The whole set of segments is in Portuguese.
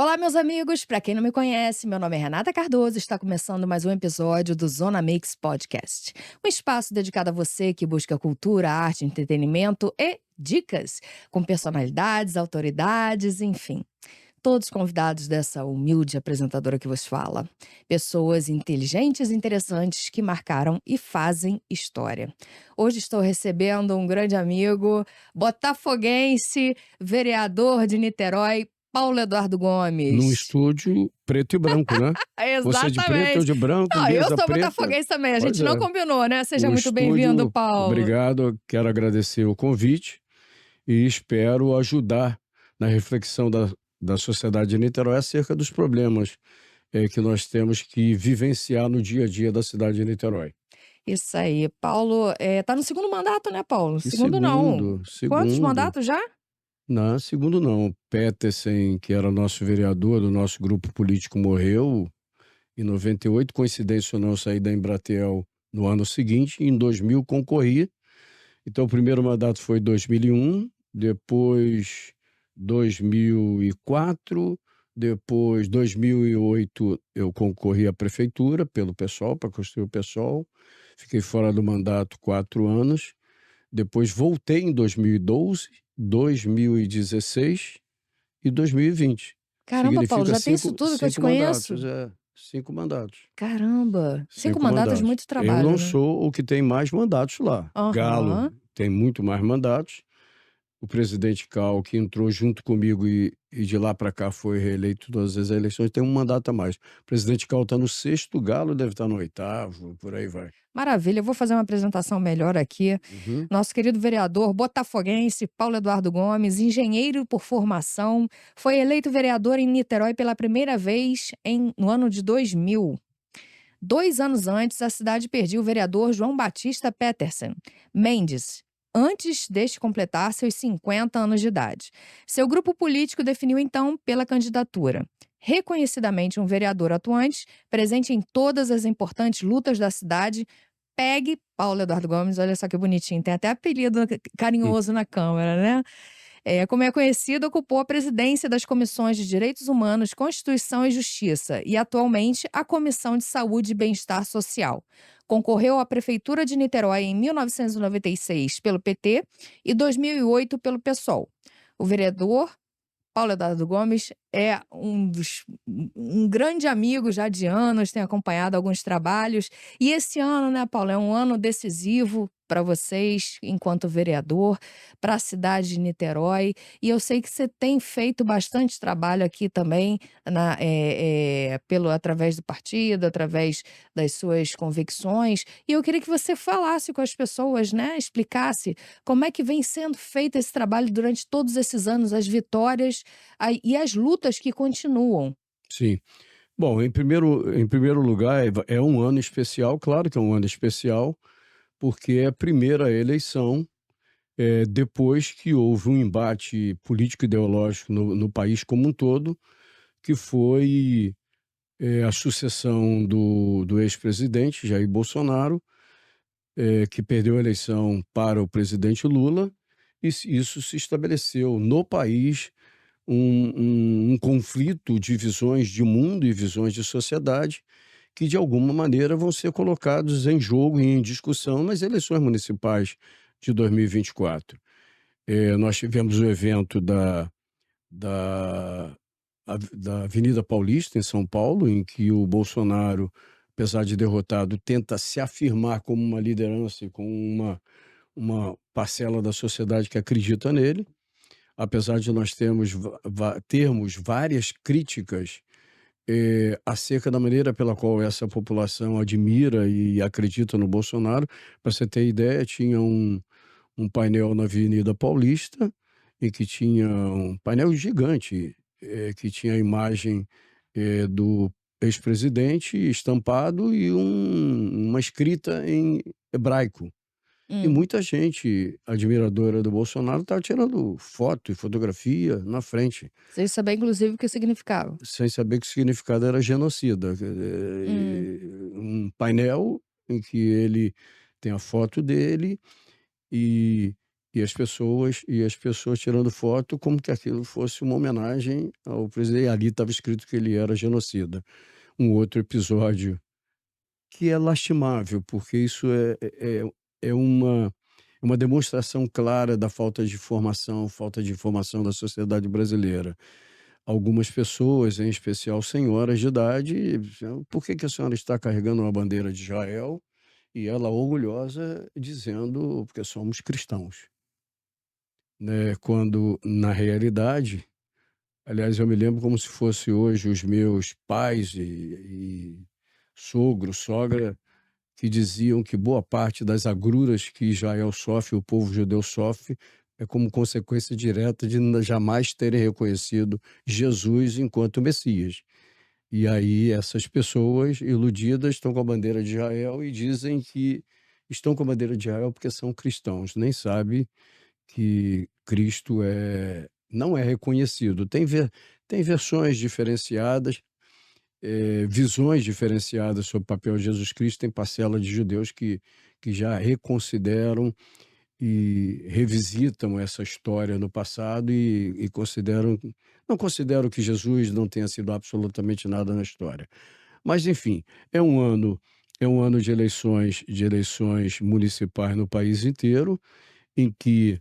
Olá, meus amigos. Para quem não me conhece, meu nome é Renata Cardoso. Está começando mais um episódio do Zona Mix Podcast, um espaço dedicado a você que busca cultura, arte, entretenimento e dicas, com personalidades, autoridades, enfim. Todos convidados dessa humilde apresentadora que vos fala. Pessoas inteligentes e interessantes que marcaram e fazem história. Hoje estou recebendo um grande amigo, botafoguense, vereador de Niterói, Paulo Eduardo Num Gomes. estúdio preto e branco, né? Você é de preto, eu Exatamente. de branco, Não, eu mesa sou preta. botafoguense também, a Pois gente não é. combinou, né? Seja O muito bem-vindo, estúdio, Paulo. obrigado, quero agradecer o convite e espero ajudar na reflexão da sociedade de Niterói acerca dos problemas que nós temos que vivenciar no dia a dia da cidade de Niterói. Isso aí. Paulo, tá no segundo mandato, né, Paulo? E Segundo não. Quantos segundo, mandatos já? não, segundo não, Petersen, que era nosso vereador do nosso grupo político, morreu em 98, coincidência ou não, eu saí da Embratel no ano seguinte, e em 2000 concorri. Então o primeiro mandato foi 2001, depois 2004, depois 2008 eu concorri à prefeitura pelo PSOL, para construir o PSOL. Fiquei fora do mandato 4 anos. Depois voltei em 2012, 2016 e 2020. Caramba, Paulo, Significa já tem isso tudo que eu te cinco conheço? mandatos, 5 mandatos. Caramba, 5 5 mandatos, mandatos. muito Eu trabalho, não né? sou o que tem mais mandatos lá. Galo Aham. tem muito mais mandatos. O presidente Cal, que entrou junto comigo e de lá para cá foi reeleito todas as eleições, tem um mandato a mais. O presidente Cal está no sexto, Galo deve estar no oitavo, por aí vai. Maravilha, eu vou fazer uma apresentação melhor aqui. Uhum. Nosso querido vereador botafoguense Paulo Eduardo Gomes, engenheiro por formação, foi eleito vereador em Niterói pela primeira vez no ano de 2000. 2 anos antes, a cidade perdia o vereador João Batista Petersen Mendes, antes deste completar seus 50 anos de idade. Seu grupo político definiu então pela candidatura. Reconhecidamente um vereador atuante, presente em todas as importantes lutas da cidade, PEG, Paulo Eduardo Gomes, olha só que bonitinho, tem até apelido Hum. carinhoso na Câmara, né? Como é conhecido, ocupou a presidência das comissões de Direitos Humanos, Constituição e Justiça e, atualmente, a Comissão de Saúde e Bem-Estar Social. Concorreu à Prefeitura de Niterói em 1996 pelo PT e 2008 pelo PSOL. O vereador Paulo Eduardo Gomes é um grande amigo já de anos, tem acompanhado alguns trabalhos. E esse ano, né, Paulo, é um ano decisivo para vocês, enquanto vereador, para a cidade de Niterói. E eu sei que você tem feito bastante trabalho aqui também, através do partido, através das suas convicções. E eu queria que você falasse com as pessoas, né, explicasse como é que vem sendo feito esse trabalho durante todos esses anos, as vitórias e as lutas que continuam. Sim. Bom, em primeiro lugar, é um ano especial, claro que é um ano especial, porque é a primeira eleição depois que houve um embate político-ideológico no país como um todo, que foi a sucessão do ex-presidente Jair Bolsonaro, que perdeu a eleição para o presidente Lula, e isso se estabeleceu no país um conflito de visões de mundo e visões de sociedade que, de alguma maneira, vão ser colocados em jogo e em discussão nas eleições municipais de 2024. Nós tivemos o evento da, da Avenida Paulista, em São Paulo, em que o Bolsonaro, apesar de derrotado, tenta se afirmar como uma liderança e como uma parcela da sociedade que acredita nele. Apesar de nós termos várias críticas acerca da maneira pela qual essa população admira e acredita no Bolsonaro. Para você ter ideia, tinha um painel na Avenida Paulista, e que tinha um painel gigante, que tinha a imagem do ex-presidente estampado e uma escrita em hebraico. E Hum. muita gente admiradora do Bolsonaro estava tirando foto e fotografia na frente, Sem saber inclusive o que significava. sem saber que o significado era genocida. Hum. Um painel em que ele tem a foto dele, e e as pessoas tirando foto como que aquilo fosse uma homenagem ao presidente, ali estava escrito que ele era genocida. Um outro episódio que é lastimável, porque isso é uma demonstração clara da falta de informação da sociedade brasileira. Algumas pessoas, em especial senhoras de idade, dizendo: "Por que que a senhora está carregando uma bandeira de Israel?" E ela orgulhosa dizendo: "Porque somos cristãos", né, quando na realidade, aliás, eu me lembro como se fosse hoje os meus pais e sogro, sogra, que diziam que boa parte das agruras que Israel sofre, o povo judeu sofre, é como consequência direta de jamais terem reconhecido Jesus enquanto Messias. E aí essas pessoas iludidas estão com a bandeira de Israel e dizem que estão com a bandeira de Israel porque são cristãos, nem sabe que Cristo não é reconhecido. Tem versões diferenciadas, visões diferenciadas sobre o papel de Jesus Cristo. Tem parcela de judeus que já reconsideram e revisitam essa história no passado e não consideram que Jesus não tenha sido absolutamente nada na história. Mas enfim, é um ano é um ano de eleições municipais no país inteiro, em que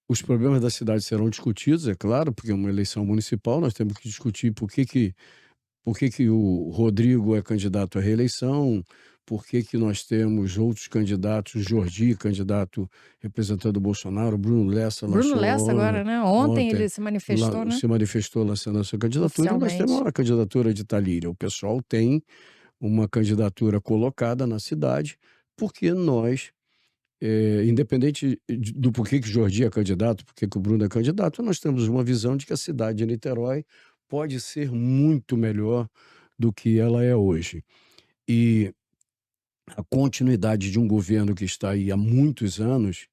os problemas da cidade serão discutidos, é claro, porque é uma eleição municipal, nós temos que discutir por que que o Rodrigo é candidato à reeleição, por que que nós temos outros candidatos, Jordi, candidato representando o Bolsonaro, Bruno Lessa Bruno Lessa lançou agora, né, ontem ontem, ele se manifestou, né, se manifestou lançando a sua candidatura, e nós temos oficialmente. a candidatura de Talíria. O pessoal tem uma candidatura colocada na cidade, porque nós, independente do porquê que Jordi é candidato, porquê que o Bruno é candidato, nós temos uma visão de que a cidade de Niterói pode ser muito melhor do que ela é hoje. E a continuidade de um governo que está aí há muitos anos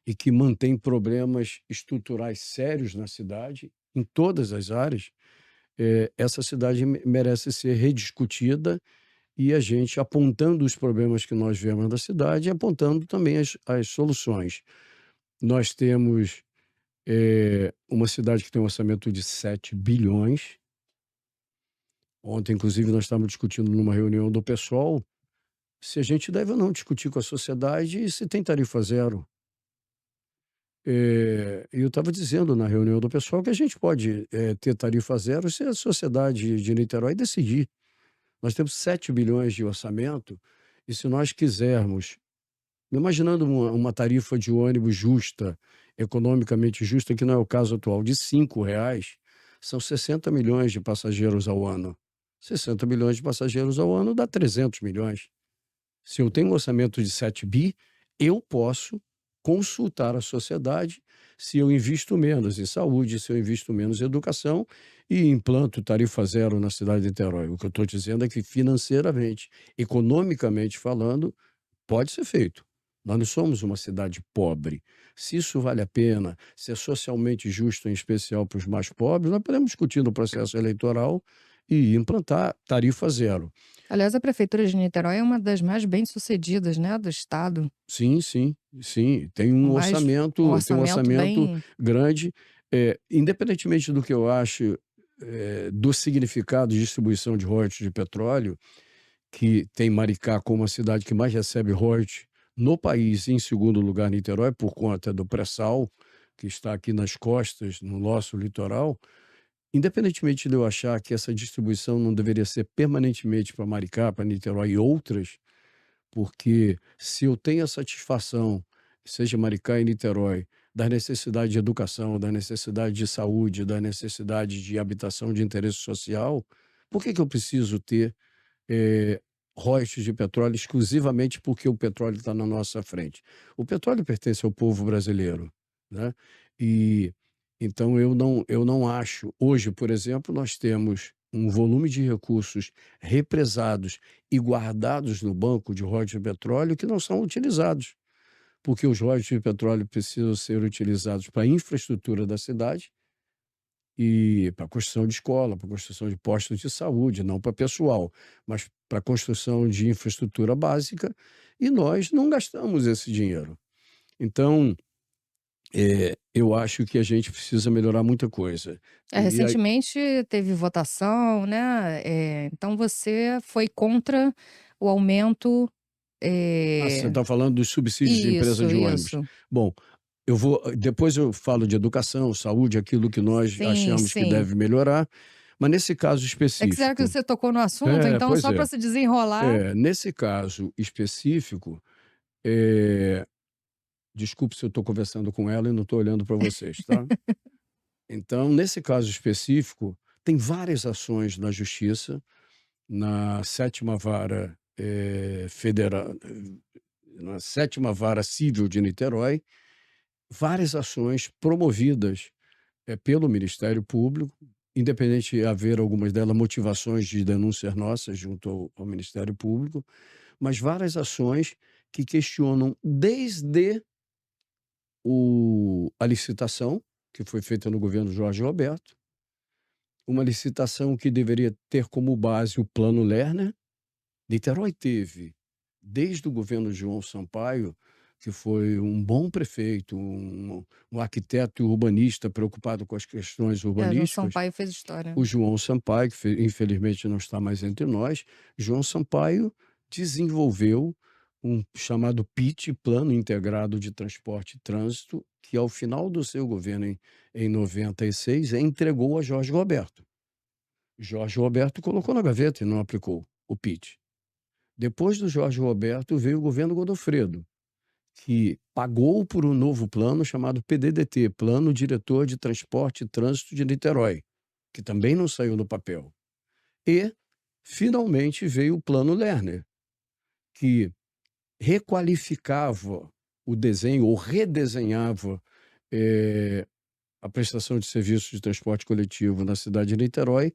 e que mantém problemas estruturais sérios na cidade, em todas as áreas, essa cidade merece ser rediscutida, e a gente apontando os problemas que nós vemos na cidade e apontando também as soluções. Nós temos, uma cidade que tem um orçamento de 7 bilhões. Ontem, inclusive, nós estávamos discutindo numa reunião do pessoal se a gente deve ou não discutir com a sociedade se tem tarifa zero. E eu estava dizendo na reunião do pessoal que a gente pode, ter tarifa zero se a sociedade de Niterói decidir. Nós temos 7 bilhões de orçamento, e se nós quisermos, imaginando uma tarifa de ônibus justa, economicamente justa, que não é o caso atual, de R$ 5, são 60 milhões de passageiros ao ano. 60 milhões de passageiros ao ano dá 300 milhões. Se eu tenho um orçamento de 7 bi, eu posso consultar a sociedade se eu invisto menos em saúde, se eu invisto menos em educação e implanto tarifa zero na cidade de Niterói. O que eu estou dizendo é que financeiramente, economicamente falando, pode ser feito. Nós não somos uma cidade pobre. Se isso vale a pena, se é socialmente justo, em especial para os mais pobres, nós podemos discutir no processo eleitoral e implantar tarifa zero. Aliás, a prefeitura de Niterói é uma das mais bem-sucedidas, né, do estado, Sim, sim, sim. Tem com um mais um orçamento orçamento bem grande, independentemente do que eu acho, do significado de distribuição de royalties de petróleo, que tem Maricá como a cidade que mais recebe royalties no país, e em segundo lugar Niterói, por conta do pré-sal, que está aqui nas costas, no nosso litoral. Independentemente de eu achar que essa distribuição não deveria ser permanentemente para Maricá, para Niterói e outras, porque se eu tenho a satisfação, seja Maricá e Niterói, da necessidade de educação, da necessidade de saúde, da necessidade de habitação de interesse social, por que que eu preciso ter, royalties de petróleo exclusivamente porque o petróleo está na nossa frente? O petróleo pertence ao povo brasileiro, né? E então eu não acho. Hoje, por exemplo, nós temos um volume de recursos represados e guardados no banco de royalties de petróleo que não são utilizados, porque os royalties de petróleo precisam ser utilizados para a infraestrutura da cidade e para construção de escola, para construção de postos de saúde, não para pessoal, mas para construção de infraestrutura básica, e nós não gastamos esse dinheiro. Então, eu acho que a gente precisa melhorar muita coisa. E aí Recentemente teve votação, né, então você foi contra o aumento, você eh está falando dos subsídios de empresa isso, de ônibus. isso. Bom, depois eu falo de educação, saúde, aquilo que nós Sim, achamos que sim. deve melhorar, mas nesse caso É que será que específico você tocou no assunto, então pois só é. para se desenrolar. Nesse caso específico, eh, desculpe se eu estou conversando com ela e não estou olhando para vocês, tá? Então, nesse caso específico, tem várias ações na justiça, na sétima vara, federal, na sétima vara civil de Niterói, várias ações promovidas, pelo Ministério Público, independente de haver algumas delas motivações de denúncias nossas junto ao Ministério Público, mas várias ações que questionam desde a licitação, que foi feita no governo Jorge Roberto, uma licitação que deveria ter como base o Plano Lerner. Niterói teve, desde o governo João Sampaio, que foi um bom prefeito, um arquiteto e urbanista preocupado com as questões João urbanísticas, Sampaio fez história, o né. João Sampaio, que infelizmente não está mais entre nós. João Sampaio desenvolveu um chamado PIT, Plano Integrado de Transporte e Trânsito, que ao final do seu governo, em 96, entregou a Jorge Roberto. Jorge Roberto colocou na gaveta e não aplicou o PIT. Depois do Jorge Roberto veio o governo Godofredo, que pagou por um novo plano chamado PDDT, Plano Diretor de Transporte e Trânsito de Niterói, que também não saiu do papel. E, finalmente, veio o Plano Lerner, que requalificava o desenho ou redesenhava a prestação de serviços de transporte coletivo na cidade de Niterói,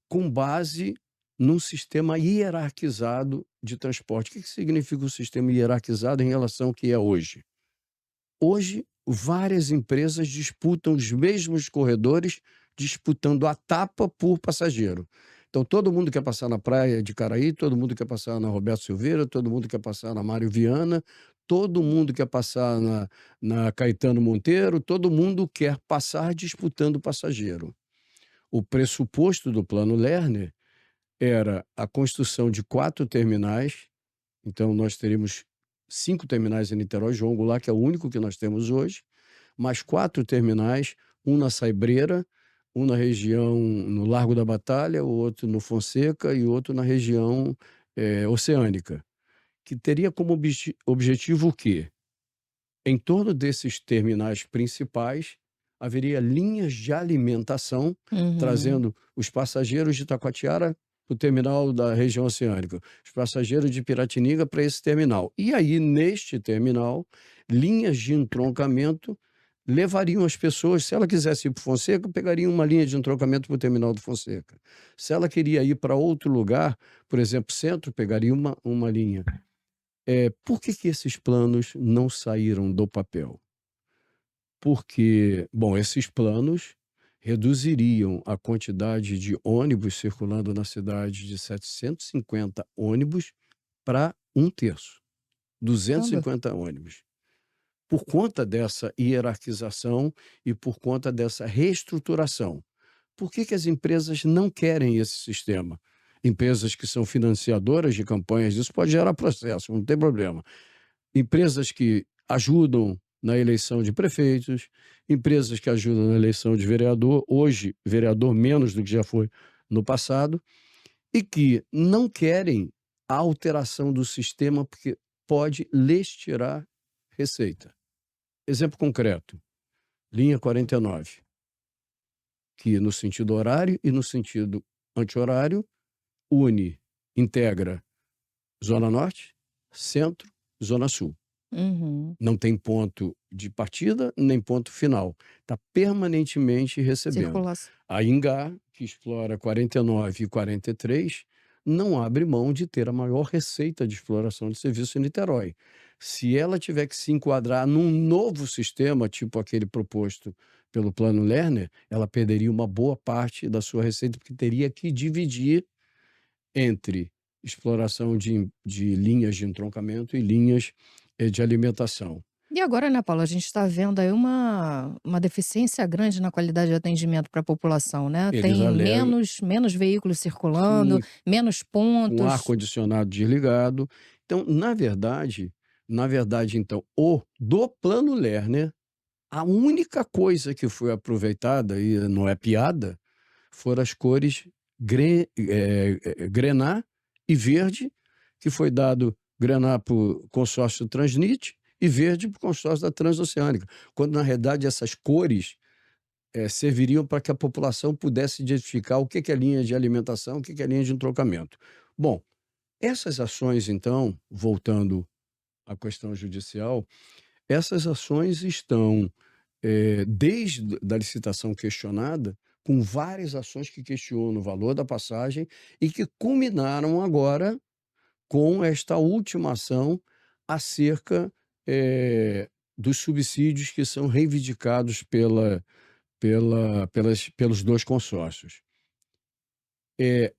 com base num sistema hierarquizado de transporte. O que significa o sistema hierarquizado em relação ao que é hoje? Hoje, várias empresas disputam os mesmos corredores, disputando a tapa por passageiro. Então, todo mundo quer passar na praia de Caraí, todo mundo quer passar na Roberto Silveira, todo mundo quer passar na Mário Viana, todo mundo quer passar na Caetano Monteiro, todo mundo quer passar disputando passageiro. O pressuposto do Plano Lerner era a construção de 4 terminais. Então nós teríamos 5 terminais em Niterói, João Goulart, que é o único que nós temos hoje, mais 4 terminais, um na Saibreira, um na região no Largo da Batalha, o outro no Fonseca e outro na região, oceânica, que teria como objetivo o quê? Em torno desses terminais principais, haveria linhas de alimentação, Uhum. trazendo os passageiros de Taquatiara para o terminal da região oceânica, os passageiros de Piratininga para esse terminal. E aí, neste terminal, linhas de entroncamento levariam as pessoas, se ela quisesse ir para o Fonseca, pegaria uma linha de entroncamento para o terminal do Fonseca. Se ela queria ir para outro lugar, por exemplo, centro, pegaria uma linha. Por que esses planos não saíram do papel? Porque, bom, esses planos reduziriam a quantidade de ônibus circulando na cidade de 750 ônibus para 1/3, Caramba. 250 ônibus. Por conta dessa hierarquização e por conta dessa reestruturação. Por que as empresas não querem esse sistema? Empresas que são financiadoras de campanhas, isso pode gerar processo, não tem problema. Empresas que ajudam na eleição de prefeitos, empresas que ajudam na eleição de vereador, hoje vereador menos do que já foi no passado, e que não querem a alteração do sistema porque pode lhes tirar receita. Exemplo concreto, linha 49, que no sentido horário e no sentido anti-horário une, integra Zona Norte, Centro, Zona Sul. Uhum. Não tem ponto de partida, nem ponto final. Está permanentemente recebendo. Circulação. A Ingá, que explora 49 e 43, não abre mão de ter a maior receita de exploração de serviço em Niterói. Se ela tiver que se enquadrar num novo sistema, tipo aquele proposto pelo Plano Lerner, ela perderia uma boa parte da sua receita, porque teria que dividir entre exploração de linhas de entroncamento e linhas de alimentação. E agora, né, Paulo, a gente está vendo aí uma deficiência grande na qualidade de atendimento para a população, né? Eles Tem alegam, menos veículos circulando, sim, menos com pontos. ar-condicionado desligado. Então, na verdade, então, o do plano Lerner, a única coisa que foi aproveitada, e não é piada, foram as cores grená e verde, que foi dado grená para o consórcio Transnit e verde para o consórcio da Transoceânica, quando na realidade essas cores serviriam para que a população pudesse identificar o que que é linha de alimentação, o que que é linha de entrocamento. Bom, essas ações então, voltando à questão judicial, essas ações estão desde da licitação questionada, com várias ações que questionam o valor da passagem e que culminaram agora com esta última ação acerca, dos subsídios que são reivindicados pelos 2 consórcios. Eh,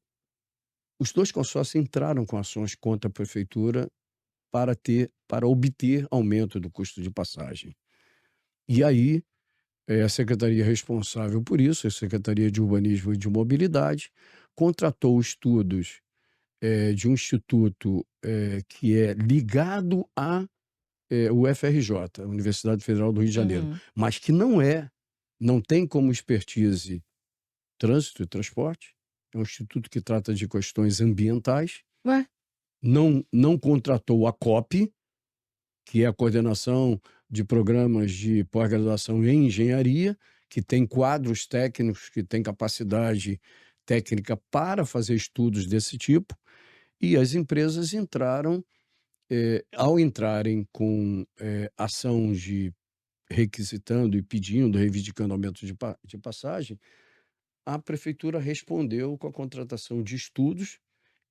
os 2 consórcios entraram com ações contra a prefeitura para obter aumento do custo de passagem. E aí, a secretaria responsável por isso, a Secretaria de Urbanismo e de Mobilidade, contratou estudos, de um instituto, que é ligado à, UFRJ, a Universidade Federal do Rio de Janeiro, Uhum. mas que não tem como expertise trânsito e transporte, é um instituto que trata de questões ambientais, Ué? não contratou a COP, que é a coordenação de programas de pós-graduação em engenharia, que tem quadros técnicos, que tem capacidade técnica para fazer estudos desse tipo, e as empresas entraram, ao entrarem com, ação de requisitando e pedindo, reivindicando aumento de passagem, a prefeitura respondeu com a contratação de estudos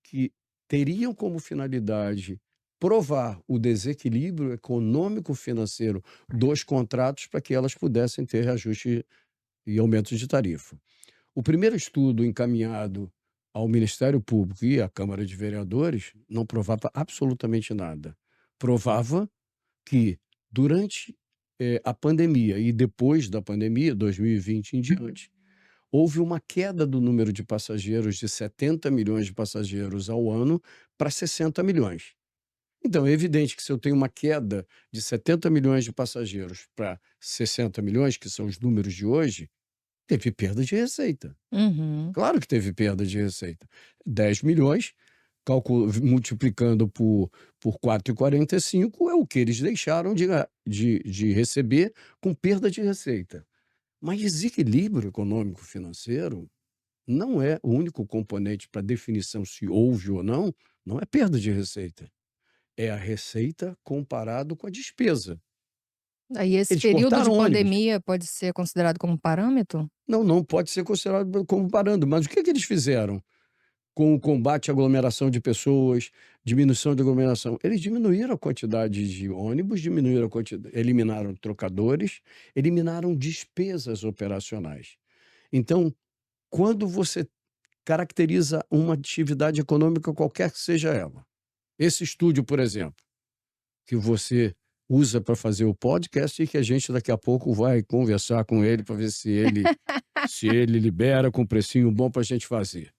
que teriam como finalidade provar o desequilíbrio econômico-financeiro dos contratos para que elas pudessem ter reajuste e aumento de tarifa. O primeiro estudo encaminhado ao Ministério Público e à Câmara de Vereadores não provava absolutamente nada. Provava que durante, a pandemia e depois da pandemia, 2020 em diante, houve uma queda do número de passageiros de 70 milhões de passageiros ao ano para 60 milhões. Então, é evidente que se eu tenho uma queda de 70 milhões de passageiros para 60 milhões, que são os números de hoje, teve perda de receita. Uhum. Claro que teve perda de receita. 10 milhões, multiplicando por 4,45 é o que eles deixaram de receber com perda de receita. Mas desequilíbrio econômico-financeiro não é o único componente para definição se houve ou não é perda de receita, é a receita comparado com a despesa. Aí esse Eles período de cortaram ônibus. pandemia pode ser considerado como parâmetro? Não pode ser considerado como parando, mas o que que eles fizeram com o combate à aglomeração de pessoas, diminuição de aglomeração? Eles diminuíram a quantidade de ônibus, diminuíram a quantidade, eliminaram trocadores, eliminaram despesas operacionais. Então, quando você caracteriza uma atividade econômica qualquer que seja ela. Esse estúdio, por exemplo, que você usa para fazer o podcast e que a gente daqui a pouco vai conversar com ele para ver se ele libera com um precinho bom para a gente fazer.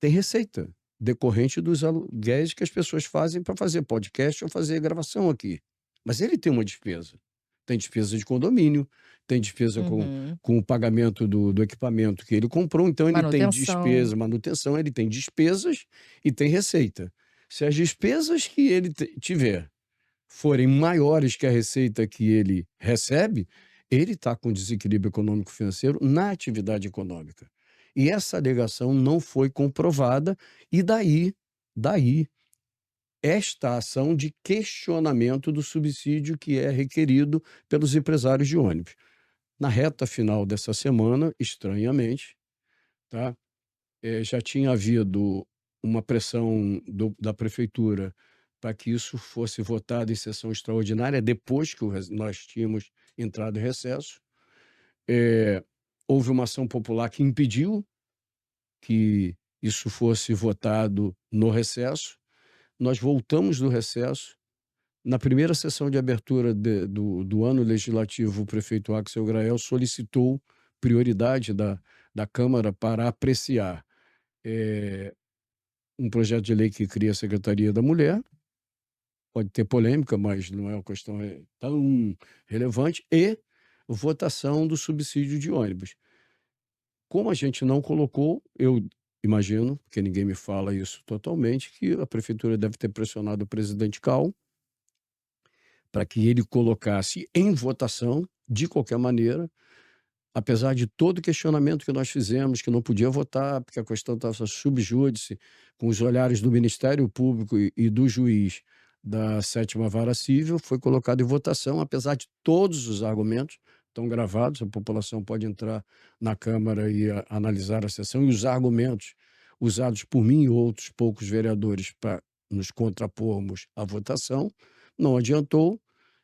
Tem receita decorrente dos aluguéis que as pessoas fazem para fazer podcast ou fazer gravação aqui. Mas ele tem uma despesa. Tem despesa de condomínio, tem despesa Uhum. com o pagamento do equipamento que ele comprou, então ele tem Manutenção. despesa, manutenção, ele tem despesas e tem receita. Se as despesas que ele tiver forem maiores que a receita que ele recebe, ele está com desequilíbrio econômico-financeiro na atividade econômica. E essa alegação não foi comprovada, e daí esta ação de questionamento do subsídio que é requerido pelos empresários de ônibus. Na reta final dessa semana, estranhamente, tá, já tinha havido uma pressão da prefeitura para que isso fosse votado em sessão extraordinária depois que nós tínhamos entrado em recesso. Houve uma ação popular que impediu que isso fosse votado no recesso. Nós voltamos do recesso, Na primeira sessão de abertura do ano legislativo, o prefeito Axel Grael solicitou prioridade da Câmara para apreciar eh, um projeto de lei que cria a Secretaria da Mulher. Pode ter polêmica, mas não é uma questão tão relevante, e votação do subsídio de ônibus. Como a gente não colocou, eu imagino, porque ninguém me fala isso totalmente, que a prefeitura deve ter pressionado o presidente Cal para que ele colocasse em votação, de qualquer maneira, apesar de todo o questionamento que nós fizemos, que não podia votar, porque a questão estava sub júdice, com os olhares do Ministério Público e do juiz da sétima vara civil, foi colocado em votação, apesar de todos os argumentos estão gravados, a população pode entrar na Câmara e analisar a sessão, e os argumentos usados por mim e outros poucos vereadores para nos contrapormos à votação, não adiantou,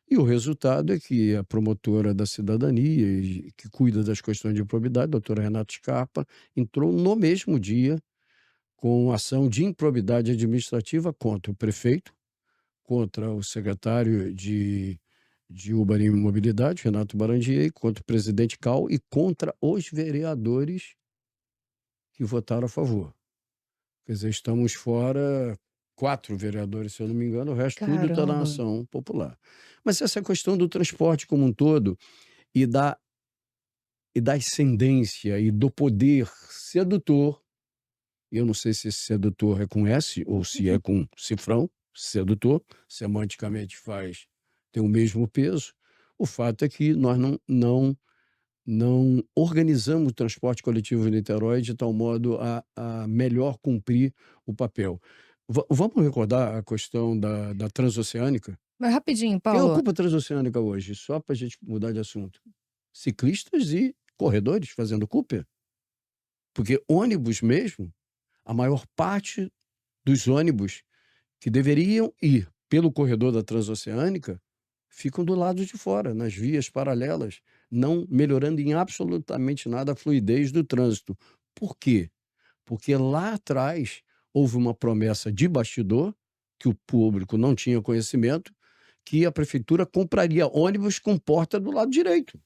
e o resultado é que a promotora da cidadania, que cuida das questões de improbidade, a doutora Renata Scarpa, entrou no mesmo dia com ação de improbidade administrativa contra o prefeito, contra o secretário de Urbanismo e Mobilidade, Renato Barandier, contra o presidente Cal e contra os vereadores que votaram a favor. Quer dizer, estamos fora 4 vereadores, se eu não me engano, o resto tudo está na Caramba. ação popular. Mas essa questão do transporte como um todo e da ascendência e do poder sedutor, eu não sei se esse sedutor é com S ou se é com cifrão, sedutor, semanticamente tem o mesmo peso. O fato é que nós não organizamos o transporte coletivo em Niterói de tal modo a melhor cumprir o papel. Vamos recordar a questão da transoceânica? Mas rapidinho, Quem Paulo. ocupa a transoceânica hoje? Só para a gente mudar de assunto. Ciclistas e corredores fazendo Cooper. Porque ônibus mesmo, a maior parte dos ônibus que deveriam ir pelo corredor da transoceânica ficam do lado de fora, nas vias paralelas, não melhorando em absolutamente nada a fluidez do trânsito. Por quê? Porque lá atrás houve uma promessa de bastidor, que o público não tinha conhecimento, que a prefeitura compraria ônibus com porta do lado direito.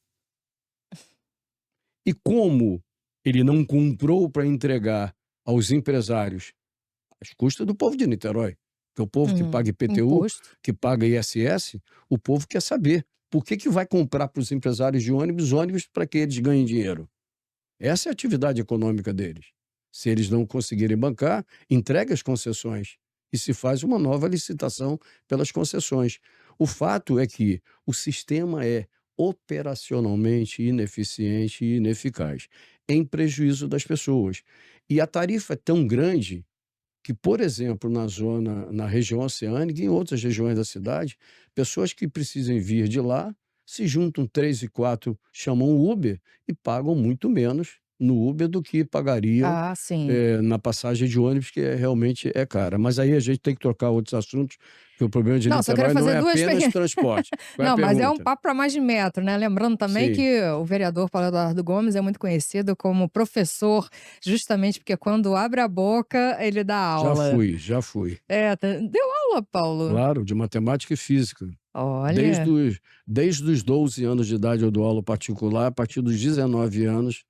E como ele não comprou para entregar aos empresários, às custas do povo de Niterói, que é o povo que paga IPTU, Imposto. que paga ISS, o povo quer saber por que vai comprar para os empresários de ônibus para que eles ganhem dinheiro. Essa é a atividade econômica deles. Se eles não conseguirem bancar, entregue as concessões e se faz uma nova licitação pelas concessões. O fato é que o sistema é operacionalmente ineficiente e ineficaz, em prejuízo das pessoas. E a tarifa é tão grande que, por exemplo, na região oceânica e em outras regiões da cidade, pessoas que precisem vir de lá se juntam 3 e 4, chamam o Uber e pagam muito menos no Uber do que pagariam Ah, sim. na passagem de ônibus, que realmente é cara. Mas aí a gente tem que trocar outros assuntos, porque o problema de Não, só quero Niterói não fazer é 2 apenas transporte. Qual é a Não, mas é um pergunta? papo para mais de metro, né. Lembrando também Sim, que o vereador Paulo Eduardo Gomes é muito conhecido como professor, justamente porque quando abre a boca, ele dá já aula. fui, já fui. É, deu aula, Paulo? Claro, de matemática e física. Desde Olha. os, desde os 12 anos de idade eu dou aula particular, a partir dos 19 anos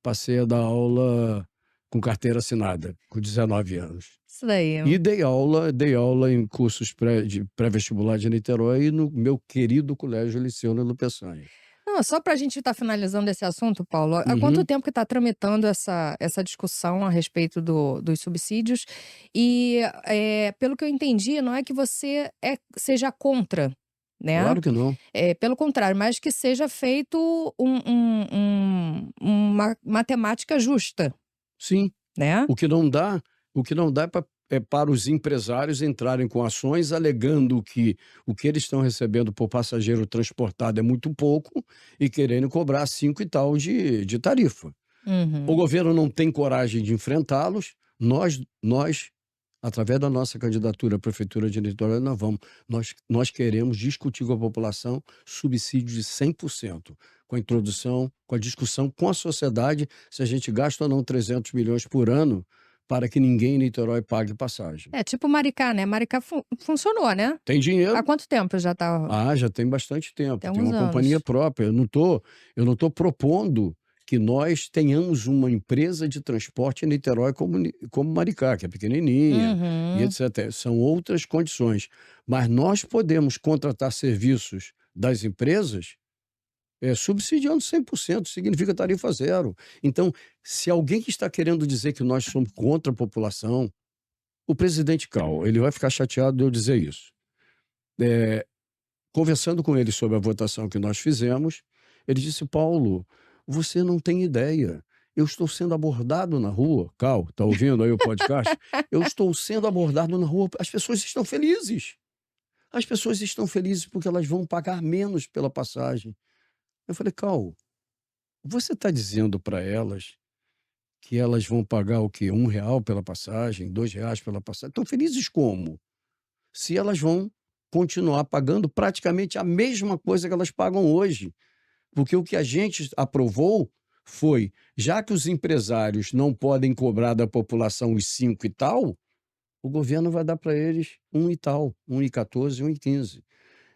passei a dar aula com carteira assinada, com 19 anos. Isso daí. E dei aula em cursos de pré-vestibular de Niterói e no meu querido colégio Liceu Nilo Peçanha. Não, só para a gente estar finalizando esse assunto, Paulo, há quanto Uhum. tempo que está tramitando essa discussão a respeito dos subsídios? E, pelo que eu entendi, não é que você seja contra, né? Claro que não. Pelo contrário, mas que seja feito uma matemática justa, Sim. né? O que não dá é para os empresários entrarem com ações alegando que o que eles estão recebendo por passageiro transportado é muito pouco e querendo cobrar 5 e tal de tarifa. O Uhum. governo não tem coragem de enfrentá-los. Nós, através da nossa candidatura à prefeitura de Niterói, nós queremos discutir com a população subsídio de 100%, com a introdução, com a discussão com a sociedade, se a gente gasta ou não 300 milhões por ano para que ninguém em Niterói pague passagem. É tipo Maricá, né, Maricá funcionou, né. Tem Há dinheiro? quanto tempo já tá? Ah, já tem bastante tempo, Tem tem uns uma companhia anos. própria. Eu não tô propondo que nós tenhamos uma empresa de transporte em Niterói como Maricá, que é pequenininha e Uhum. etcétera. São outras condições, mas nós podemos contratar serviços das empresas, subsidiando 100%, significa tarifa zero. Então, se alguém que está querendo dizer que nós somos contra a população, o presidente Cal, ele vai ficar chateado de eu dizer isso. Eh Conversando com ele sobre a votação que nós fizemos, ele disse: "Paulo, você não tem ideia. Eu estou sendo abordado na rua". Cal, tá ouvindo aí o podcast? "Eu estou sendo abordado na rua, as pessoas estão felizes. As pessoas estão felizes porque elas vão pagar menos pela passagem". Eu falei: "Cal, você está dizendo para elas que elas vão pagar o quê? R$ 1 pela passagem, R$ 2 pela passagem? Estão felizes como? Se elas vão continuar pagando praticamente a mesma coisa que elas pagam hoje". Porque o que a gente aprovou foi, já que os empresários não podem cobrar da população os 5 e tal, o governo vai dar para eles 1 e tal, 1,14, 1,15.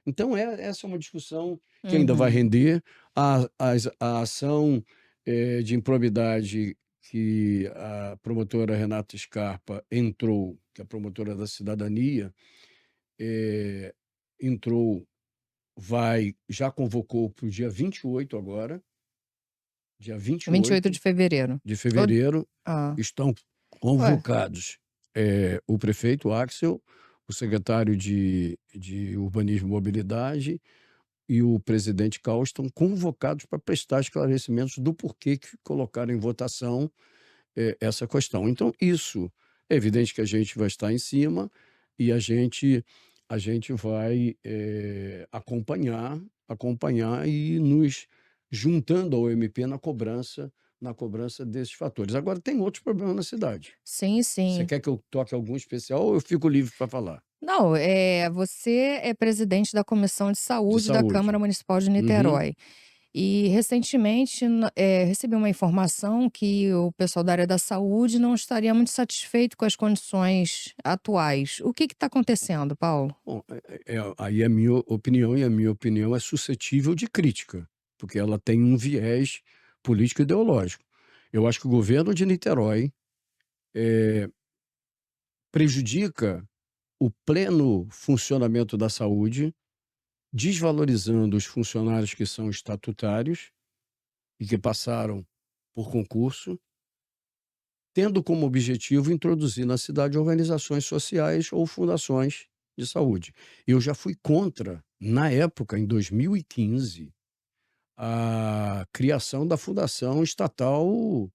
Então essa é uma discussão que ainda vai Uhum. render. A ação, de improbidade que a promotora Renata Scarpa entrou, que é a promotora da cidadania, eh, entrou, já convocou para o dia 28 agora, dia vinte e 28 oito de fevereiro. de Ou fevereiro, hã. estão Ué, convocados, o prefeito Axel, o secretário de Urbanismo e Mobilidade e o presidente Caos estão convocados para prestar esclarecimentos do porquê que colocaram em votação, essa questão. Então isso, é evidente que a gente vai estar em cima e a gente vai, acompanhar e nos juntando ao MP na cobrança desses fatores. Agora tem outros problemas na cidade. sim, Você sim. quer que eu toque algum especial ou eu fico livre para falar? Não, você é presidente da Comissão de De Saúde da Câmara saúde. Municipal de Uhum. Niterói. E recentemente recebi uma informação que o pessoal da área da saúde não estaria muito satisfeito com as condições atuais. O que está acontecendo, Paulo? Bom, aí é a minha opinião e a minha opinião é suscetível de crítica, porque ela tem um viés político ideológico. Eu acho que o governo de Niterói, eh, prejudica o pleno funcionamento da saúde, desvalorizando os funcionários que são estatutários e que passaram por concurso, tendo como objetivo introduzir na cidade organizações sociais ou fundações de saúde. Eu já fui contra, na época, em 2015, a criação da Fundação Estatal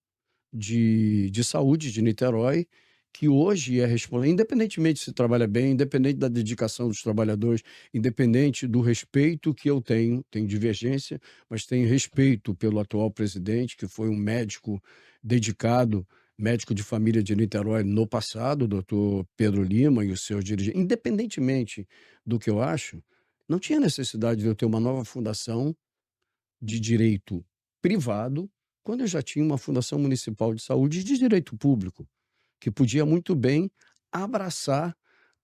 de Saúde de Niterói, que hoje é responsabilidade, independentemente se trabalha bem, independente da dedicação dos trabalhadores, independente do respeito que eu tenho divergência, mas tenho respeito pelo atual presidente, que foi um médico dedicado, médico de família de Niterói no passado, o doutor Pedro Lima e os seus dirigentes. Independentemente do que eu acho, não tinha necessidade de eu ter uma nova fundação de direito privado, quando eu já tinha uma fundação municipal de saúde de direito público, que podia muito bem abraçar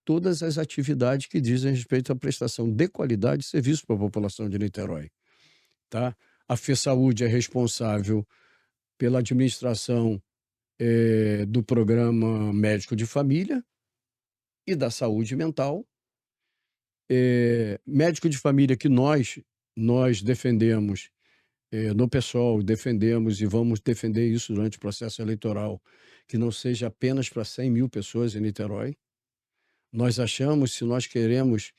todas as atividades que dizem respeito à prestação de qualidade de serviço para a população de Niterói, tá? A FESaúde é responsável pela administração, do programa médico de família e da saúde mental. Médico de família que nós defendemos, no PSOL, defendemos e vamos defender isso durante o processo eleitoral, que não seja apenas para 100.000 pessoas em Niterói. Nós achamos, se nós queremos,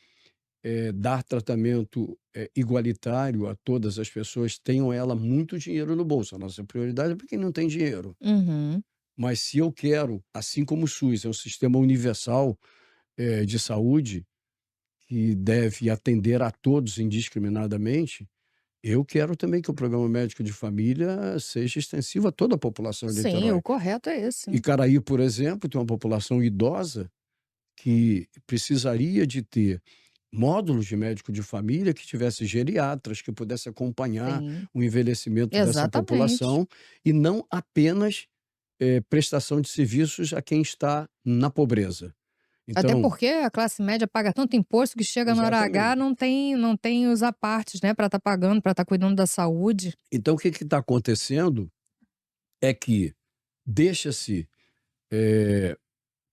dar tratamento, igualitário a todas as pessoas, tenham ela muito dinheiro no bolso. A nossa prioridade é para quem não tem dinheiro. Uhum. Mas se eu quero, assim como o SUS é um sistema universal, de saúde, que deve atender a todos indiscriminadamente, eu quero também que o programa médico de família seja extensivo a toda a população de Sim, o Niterói. correto é esse, né. Icaraí, por exemplo, tem uma população idosa que precisaria de ter módulos de médico de família que tivesse geriatras, que pudesse acompanhar Sim, o envelhecimento dessa exatamente. população e não apenas prestação de serviços a quem está na pobreza. Até Então porque a classe média paga tanto imposto que chega na hora H exatamente. não tem os apartes, né, para estar pagando, para estar cuidando da saúde. Então o que está acontecendo é que deixa-se,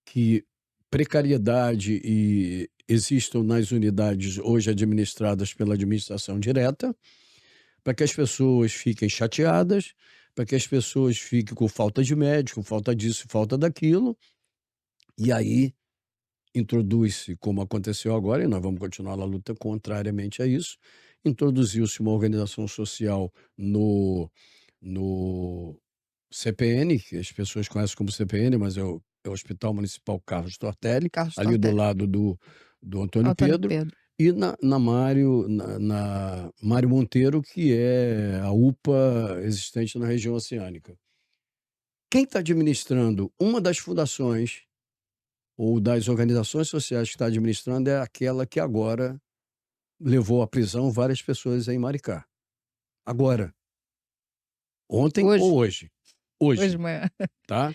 que precariedade existam nas unidades hoje administradas pela administração direta, para que as pessoas fiquem chateadas, para que as pessoas fiquem com falta de médico, falta disso, falta daquilo, e aí introduz-se, como aconteceu agora, e nós vamos continuar a luta contrariamente a isso, introduziu-se uma organização social no CPN, que as pessoas conhecem como CPN, mas é o Hospital Municipal Carlos Tortelli, Carlos ali do Tortelli, lado do Antônio Antônio Pedro, Pedro. e na Mário Monteiro, que é a UPA existente na região oceânica. Quem está administrando uma das fundações ou das organizações sociais que está administrando é aquela que agora levou à prisão várias pessoas em Maricá. Agora, ontem ou Hoje, hoje? hoje de Hoje, manhã. tá?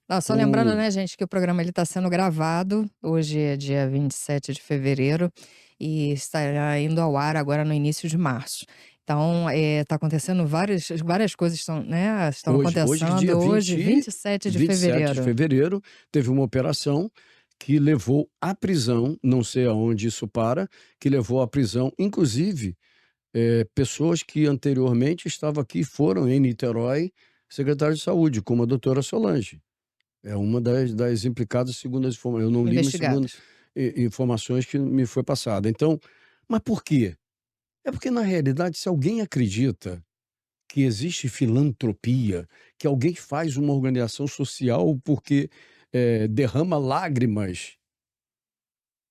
Não, só lembrando, O né, gente, que o programa está sendo gravado. Hoje é dia 27 de fevereiro e estará indo ao ar agora no início de março. Então, está acontecendo várias coisas estão, né, estão hoje, acontecendo dia hoje, 27 de 27 de fevereiro. fevereiro, teve uma operação que levou à prisão, não sei aonde isso para, que levou à prisão, inclusive, pessoas que anteriormente estavam aqui, foram em Niterói, secretário de saúde, como a doutora Solange. É uma das implicadas, segundo as informações. Eu não li, mas segundo Investigadas. informações que me foi passada. Então, mas por quê? É porque, na realidade, se alguém acredita que existe filantropia, que alguém faz uma organização social porque derrama lágrimas,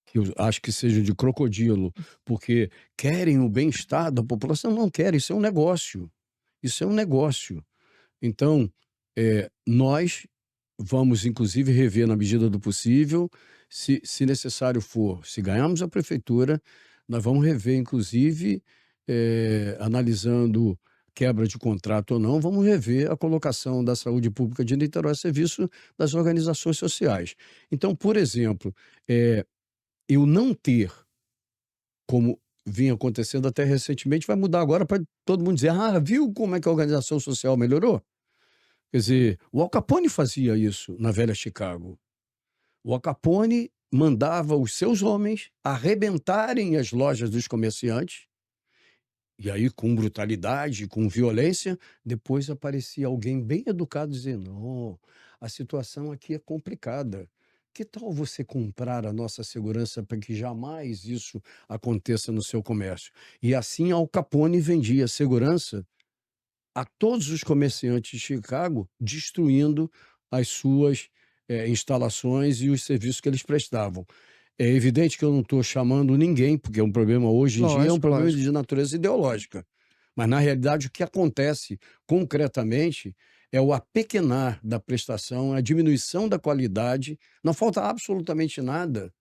que eu acho que sejam de crocodilo, porque querem o bem-estar da população, não querem, isso é um negócio. Isso é um negócio. Então, nós vamos, inclusive, rever na medida do possível, se necessário for, se ganharmos a prefeitura, nós vamos rever, inclusive, analisando quebra de contrato ou não, vamos rever a colocação da saúde pública de Niterói a serviço das organizações sociais. Então, por exemplo, eu não ter, como vinha acontecendo até recentemente, vai mudar agora para todo mundo dizer: ah, viu como é que a organização social melhorou? Quer dizer, o Al Capone fazia isso na velha Chicago. O Al Capone mandava os seus homens arrebentarem as lojas dos comerciantes, e aí com brutalidade, com violência, depois aparecia alguém bem educado dizendo: não, a situação aqui é complicada. Que tal você comprar a nossa segurança para que jamais isso aconteça no seu comércio? E assim Al Capone vendia segurança a todos os comerciantes de Chicago, destruindo as suas instalações e os serviços que eles prestavam. É evidente que eu não estou chamando ninguém, porque é um problema hoje em dia, é um Lógico, problema lógico. de natureza ideológica. Mas, na realidade, o que acontece concretamente é o apequenar da prestação, a diminuição da qualidade. Não falta absolutamente nada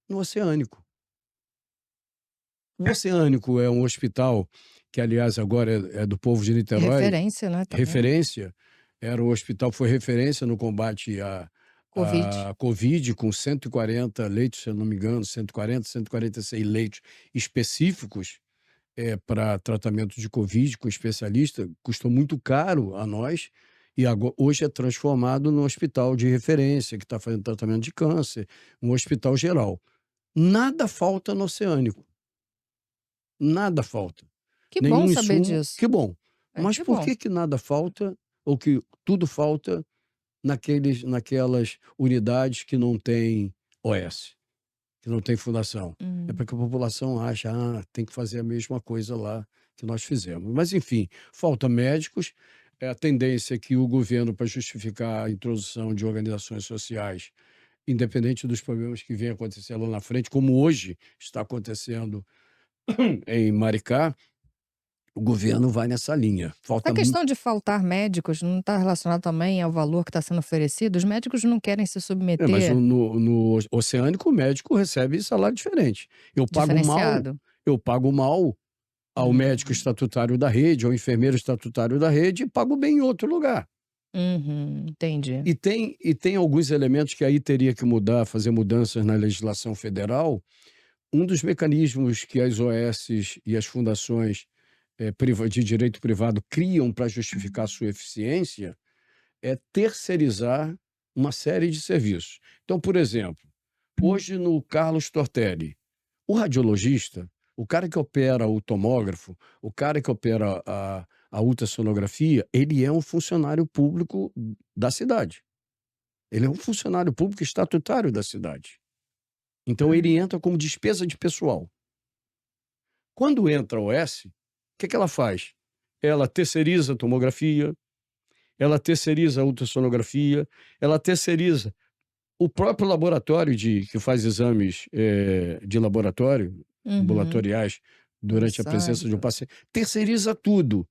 no Oceânico. O Oceânico é um hospital que, aliás, agora é do povo de Niterói, Referência, né, também. referência. Era o hospital foi referência no combate Covid. à Covid, com 140 leitos, se eu não me engano, 140, 146 leitos específicos para tratamento de Covid com especialista. Custou muito caro a nós e hoje é transformado num hospital de referência que está fazendo tratamento de câncer, um hospital geral. Nada falta no Oceânico, nada falta. Que bom Nenhum saber insumo, disso. que bom. É, Mas que por bom. que nada falta, ou que tudo falta naquelas unidades que não têm OS, que não tem fundação? É Hum. porque a população acha, tem que fazer a mesma coisa lá que nós fizemos. Mas, enfim, falta médicos. A tendência é que o governo, para justificar a introdução de organizações sociais, independente dos problemas que venham acontecer lá na frente, como hoje está acontecendo em Maricá, o governo vai nessa linha. A Falta questão de faltar médicos não está relacionado também ao valor que está sendo oferecido? Os médicos não querem se mas submeter no Oceânico o médico recebe salário diferente. Eu pago mal diferenciado? eu pago mal ao médico Hum. estatutário da rede, ao enfermeiro estatutário da rede, e pago bem em outro lugar. Entendi. E tem alguns elementos que aí teria que mudar, fazer mudanças na legislação federal. Um dos mecanismos que as OSs e as fundações, de direito privado criam para justificar sua eficiência é terceirizar uma série de serviços. Então, por exemplo, hoje no Carlos Tortelli, o radiologista, o cara que opera o tomógrafo, o cara que opera a ultrassonografia, ele é um funcionário público da cidade. Ele é um funcionário público estatutário da cidade. Então ele entra como despesa de pessoal. Quando entra a OS, o que que ela faz? Ela terceiriza a tomografia, ela terceiriza a ultrassonografia, ela terceiriza o próprio laboratório que faz exames, de laboratório, Uhum. ambulatoriais, durante a presença de um Exato. paciente, terceiriza tudo.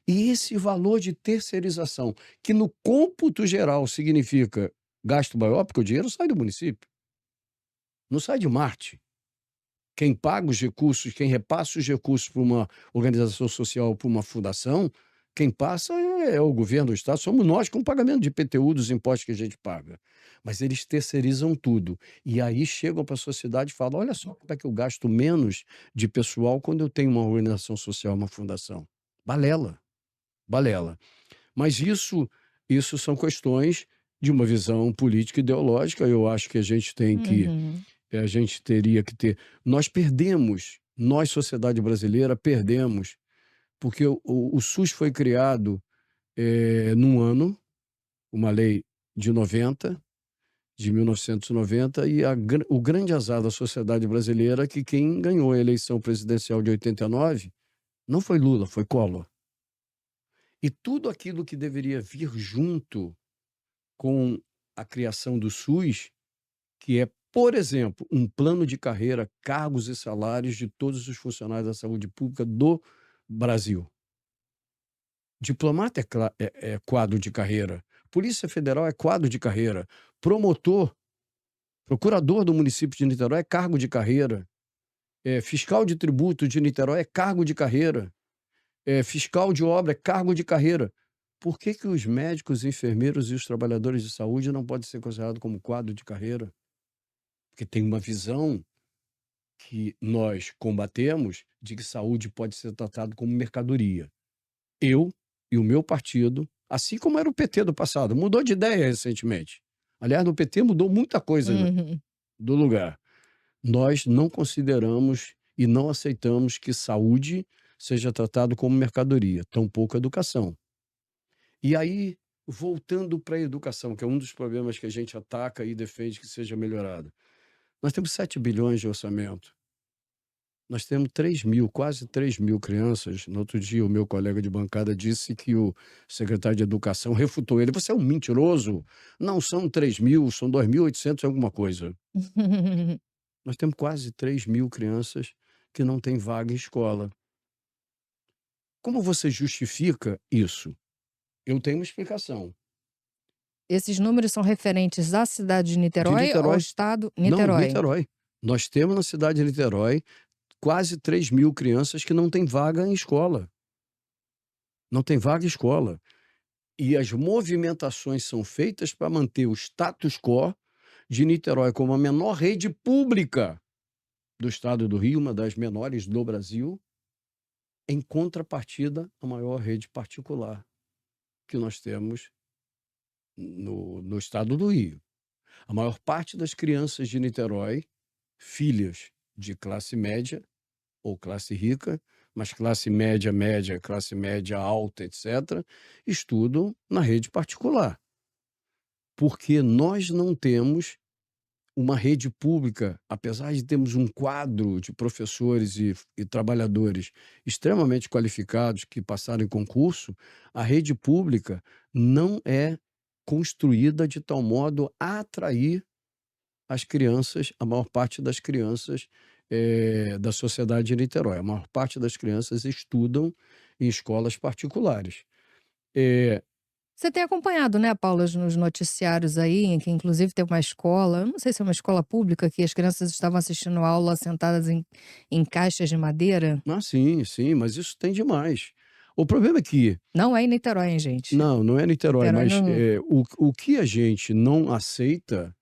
E esse valor de terceirização, que no cômputo geral significa gasto maior, porque o dinheiro sai do município, não sai de Marte. Quem paga os recursos, quem repassa os recursos para uma organização social, para uma fundação, quem passa é o governo do estado, somos nós com o pagamento de IPTU dos impostos que a gente paga. Mas eles terceirizam tudo. E aí chegam para a sociedade e falam: olha só como é que eu gasto menos de pessoal quando eu tenho uma organização social, uma fundação. Balela, balela. Mas isso são questões de uma visão política e ideológica. Eu acho que Uhum. a gente teria que ter. Nós, sociedade brasileira, perdemos, porque o SUS foi criado num ano, uma lei de 90, de 1990, e o grande azar da sociedade brasileira é que quem ganhou a eleição presidencial de 89 não foi Lula, foi Collor. E tudo aquilo que deveria vir junto com a criação do SUS, que é, por exemplo, um plano de carreira, cargos e salários de todos os funcionários da saúde pública do Brasil. Diplomata é quadro de carreira, Polícia Federal é quadro de carreira, promotor, procurador do município de Niterói é cargo de carreira, fiscal de tributo de Niterói é cargo de carreira, fiscal de obra é cargo de carreira. Por que que os médicos, enfermeiros e os trabalhadores de saúde não podem ser considerados como quadro de carreira? Porque tem uma visão que nós combatemos de que saúde pode ser tratado como mercadoria. Eu e o meu partido, assim como era o PT do passado, mudou de ideia recentemente. Aliás, no PT mudou muita coisa Uhum. do lugar. Nós não consideramos e não aceitamos que saúde seja tratado como mercadoria, tampouco educação. E aí, voltando para a educação, que é um dos problemas que a gente ataca e defende que seja melhorado. Nós temos 7 bilhões de orçamento. Nós temos 3.000, quase 3.000 crianças. No outro dia, o meu colega de bancada disse que o secretário de Educação refutou ele: "Você é um mentiroso, não são 3.000, são 2.800 e alguma coisa". Nós temos quase 3.000 crianças que não têm vaga em escola. Como você justifica isso? Eu tenho uma explicação. Esses números são referentes à cidade de De Niterói ou ao Niterói. estado Não, Niterói? Niterói. Nós temos na cidade de Niterói quase 3.000 crianças que não têm vaga em escola. Não tem vaga em escola. E as movimentações são feitas para manter o status quo de Niterói como a menor rede pública do estado do Rio, uma das menores do Brasil, em contrapartida à maior rede particular que nós temos no estado do Rio. A maior parte das crianças de Niterói, filhas de classe média ou classe rica, mas classe média, média, classe média alta, etc., estudam na rede particular. Porque nós não temos uma rede pública, apesar de termos um quadro de professores e trabalhadores extremamente qualificados que passaram em concurso, a rede pública não é construída de tal modo a atrair as crianças, a maior parte das crianças da sociedade de Niterói. A maior parte das crianças estudam em escolas particulares. Eh, Você tem acompanhado, né, Paula, nos noticiários aí, em que inclusive tem uma escola, eu não sei se é uma escola pública, que as crianças estavam assistindo aula sentadas em caixas de madeira? sim, sim, mas isso tem demais. O problema é que Não é em Niterói, hein, gente? não é Niterói, Niterói mas, não. o que a gente não aceita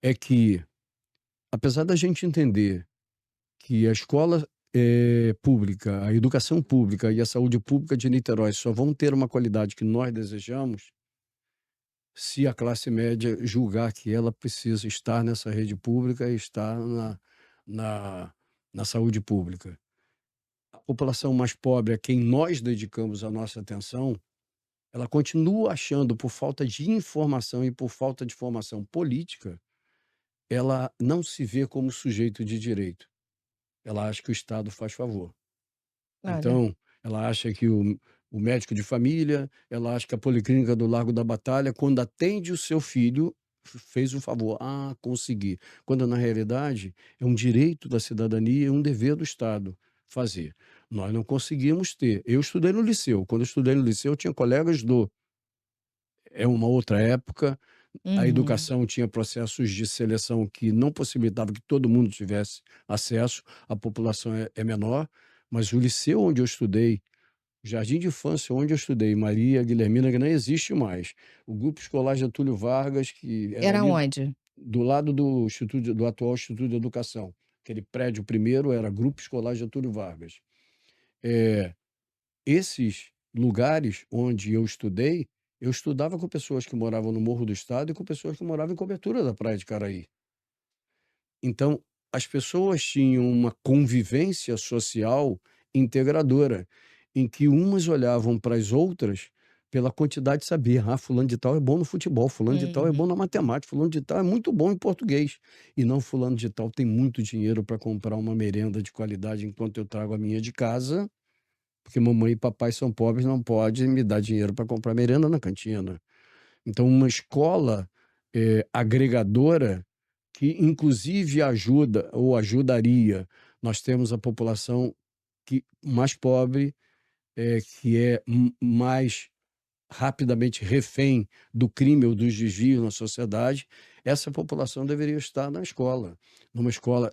é que, apesar da gente entender que a escola, pública, a educação pública e a saúde pública de Niterói só vão ter uma qualidade que nós desejamos, se a classe média julgar que ela precisa estar nessa rede pública e estar na na saúde pública. A população mais pobre, a quem nós dedicamos a nossa atenção, ela continua achando, por falta de informação e por falta de formação política, ela não se vê como sujeito de direito. Ela acha que o Estado faz favor. Olha. Então, ela acha que o médico de família, ela acha que a policlínica do Largo da Batalha, quando atende o seu filho, fez um favor. Ah, consegui. Quando na realidade é um direito da cidadania e um dever do Estado fazer. Nós não conseguimos ter. Eu estudei no liceu. Quando eu estudei no liceu, eu tinha colegas do. É uma outra época. A Uhum. educação tinha processos de seleção que não possibilitava que todo mundo tivesse acesso, a população é menor, mas o liceu onde eu estudei, o jardim de infância onde eu estudei, Maria Guilhermina, que não existe mais, o grupo escolar Getúlio Vargas, que era Era ali onde? do lado do atual Instituto de Educação, aquele prédio primeiro era Grupo Escolar Getúlio Vargas. Eh, Esses lugares onde eu estudava com pessoas que moravam no Morro do Estado e com pessoas que moravam em cobertura da praia de Caraí. Então, as pessoas tinham uma convivência social integradora, em que umas olhavam para as outras pela quantidade de saber. Ah, fulano de tal é bom no futebol, fulano de tal é bom Uhum. na matemática, fulano de tal é muito bom em português. E não fulano de tal tem muito dinheiro para comprar uma merenda de qualidade enquanto eu trago a minha de casa, porque mamãe e papai são pobres, não pode me dar dinheiro para comprar merenda na cantina. Então, uma escola, agregadora, que inclusive ajuda ou ajudaria, nós temos a população que mais pobre, que é mais rapidamente refém do crime ou dos desvios na sociedade, essa população deveria estar na escola, numa escola,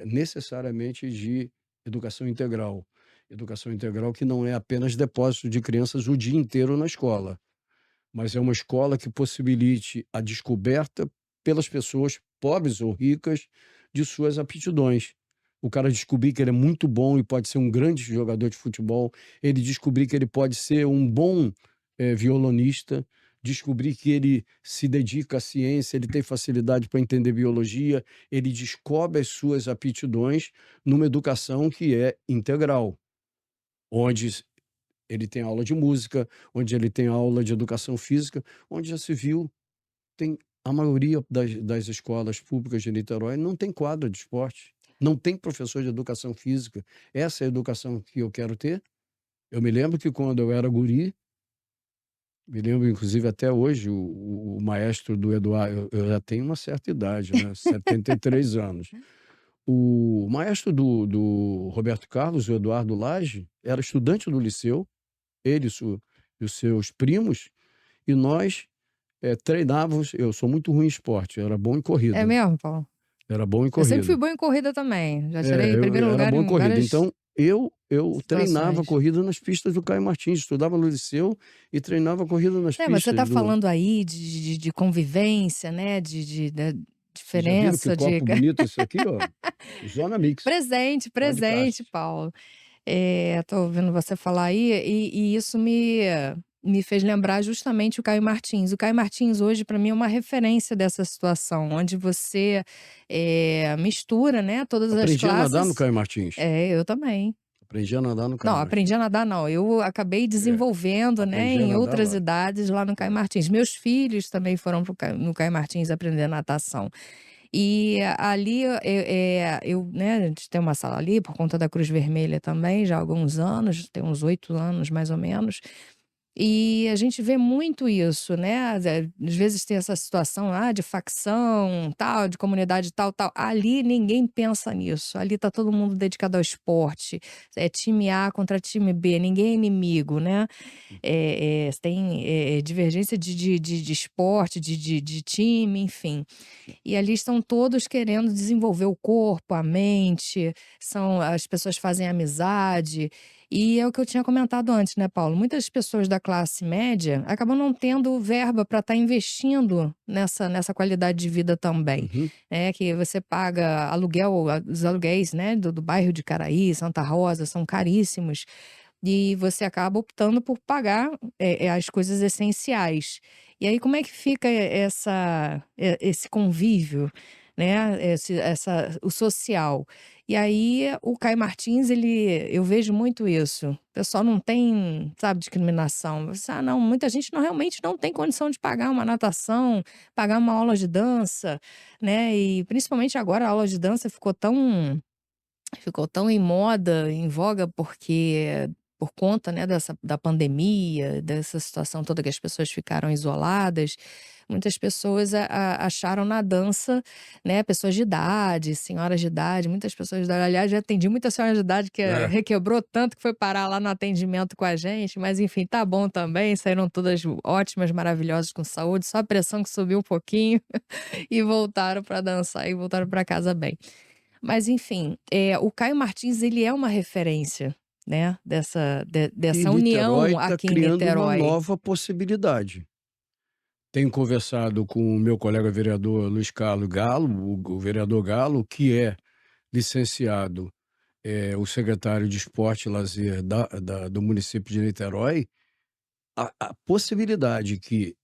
necessariamente de educação integral. Educação integral que não é apenas depósito de crianças o dia inteiro na escola, mas é uma escola que possibilite a descoberta pelas pessoas, pobres ou ricas, de suas aptidões. O cara descobrir que ele é muito bom e pode ser um grande jogador de futebol, ele descobrir que ele pode ser um bom, violonista, descobrir que ele se dedica à ciência, ele tem facilidade para entender biologia, ele descobre as suas aptidões numa educação que é integral, onde ele tem aula de música, onde ele tem aula de educação física, onde já se viu, tem a maioria das escolas públicas de Niterói não tem quadra de esporte, não tem professor de educação física. Essa é a educação que eu quero ter? Eu me lembro que quando eu era guri, me lembro inclusive até hoje, o maestro do Eduardo, eu já tenho uma certa idade, né, 73 anos. O maestro do Roberto Carlos, o Eduardo Lage, era estudante do liceu, ele e os seus primos, e nós, treinávamos. Eu sou muito ruim em esporte, eu era bom em É corrida, mesmo, Paulo? era bom em Eu sempre fui corrida. boa em corrida também. Já É, tirei eu primeiro era lugar bom em em corrida, várias então eu treinava situações. corrida nas pistas do Caio Martins, estudava no liceu e treinava corrida nas É, mas você pistas está do. falando aí de convivência, né, da Vocês já viram que diferença de copo bonito esse aqui, ó? Zona Mix, presente, lá de presente, Castres. Paulo. Tô ouvindo você falar aí e isso me fez lembrar justamente o Caio Martins. O Caio Martins hoje para mim é uma referência dessa situação, onde você, mistura, né, todas as Aprendi a nadar no classes. Caio Martins, Eu também. aprendi a nadar no Não, Caio aprendi Martins. a nadar não, eu acabei É, desenvolvendo, né, aprendi a em nadar outras lá. idades lá no Caio É. Martins. Meus filhos também foram no Caio Martins aprender natação. E ali, né, a gente tem uma sala ali por conta da Cruz Vermelha também, já há alguns anos, tem uns 8 anos mais ou menos. E a gente vê muito isso, né, às vezes tem essa situação, de facção, tal, de comunidade tal, tal. Ali ninguém pensa nisso, ali tá todo mundo dedicado ao esporte, é time A contra time B, ninguém é inimigo, né. Tem, divergência de esporte, de time, enfim. E ali estão todos querendo desenvolver o corpo, a mente, as pessoas fazem amizade, E é o que eu tinha comentado antes, né, Paulo? Muitas pessoas da classe média acabam não tendo verba para estar investindo nessa qualidade de vida também, Uhum. né? Que você paga aluguel, os aluguéis, né, do bairro de Caraí, Santa Rosa, são caríssimos. E você acaba optando por pagar as coisas essenciais. E aí, como é que fica esse convívio, né? O social? E aí o Caio Martins, eu vejo muito isso. O pessoal não tem, sabe, discriminação. Não, muita gente realmente não tem condição de pagar uma natação, pagar uma aula de dança, né? E principalmente agora a aula de dança ficou tão em moda, em voga, porque por conta, né, da pandemia, dessa situação toda que as pessoas ficaram isoladas, muitas pessoas acharam na dança, né, pessoas de idade, senhoras de idade, muitas pessoas de idade. Aliás, já atendi muita senhora de idade que É. requebrou tanto que foi parar lá no atendimento com a gente, mas enfim, tá bom também, saíram todas ótimas, maravilhosas, com saúde, só a pressão que subiu um pouquinho e voltaram para dançar e voltaram para casa bem. Mas enfim, o Caio Martins ele é uma referência, né, E dessa Niterói união está aqui em criando uma Niterói. nova possibilidade. Tenho conversado com o meu colega vereador Luiz Carlos Galo, o vereador Galo, que é licenciado, o secretário de Esporte e Lazer do município de Niterói, a possibilidade que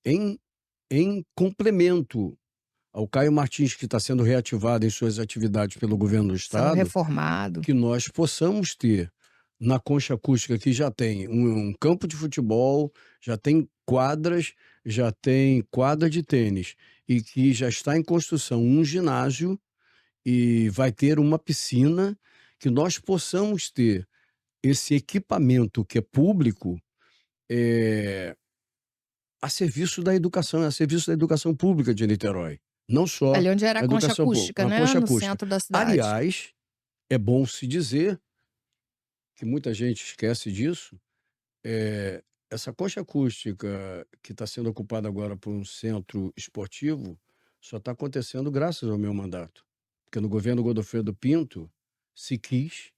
em complemento ao Caio Martins, que está sendo reativado em suas atividades pelo governo do Sendo estado, reformado. que nós possamos ter na Concha Acústica, que já tem um campo de futebol, já tem quadras, já tem quadra de tênis, e que já está em construção um ginásio e vai ter uma piscina, que nós possamos ter esse equipamento que é público, eh, a serviço da educação, a serviço da educação pública de Niterói. Não só Ali onde era a a concha educação pública, acústica, a né, Concha no Acústica. centro da cidade. Aliás, é bom se dizer, que muita gente esquece disso, eh, essa concha acústica que está sendo ocupada agora por um centro esportivo, só está acontecendo graças ao meu mandato. Porque no governo Godofredo Pinto se quis,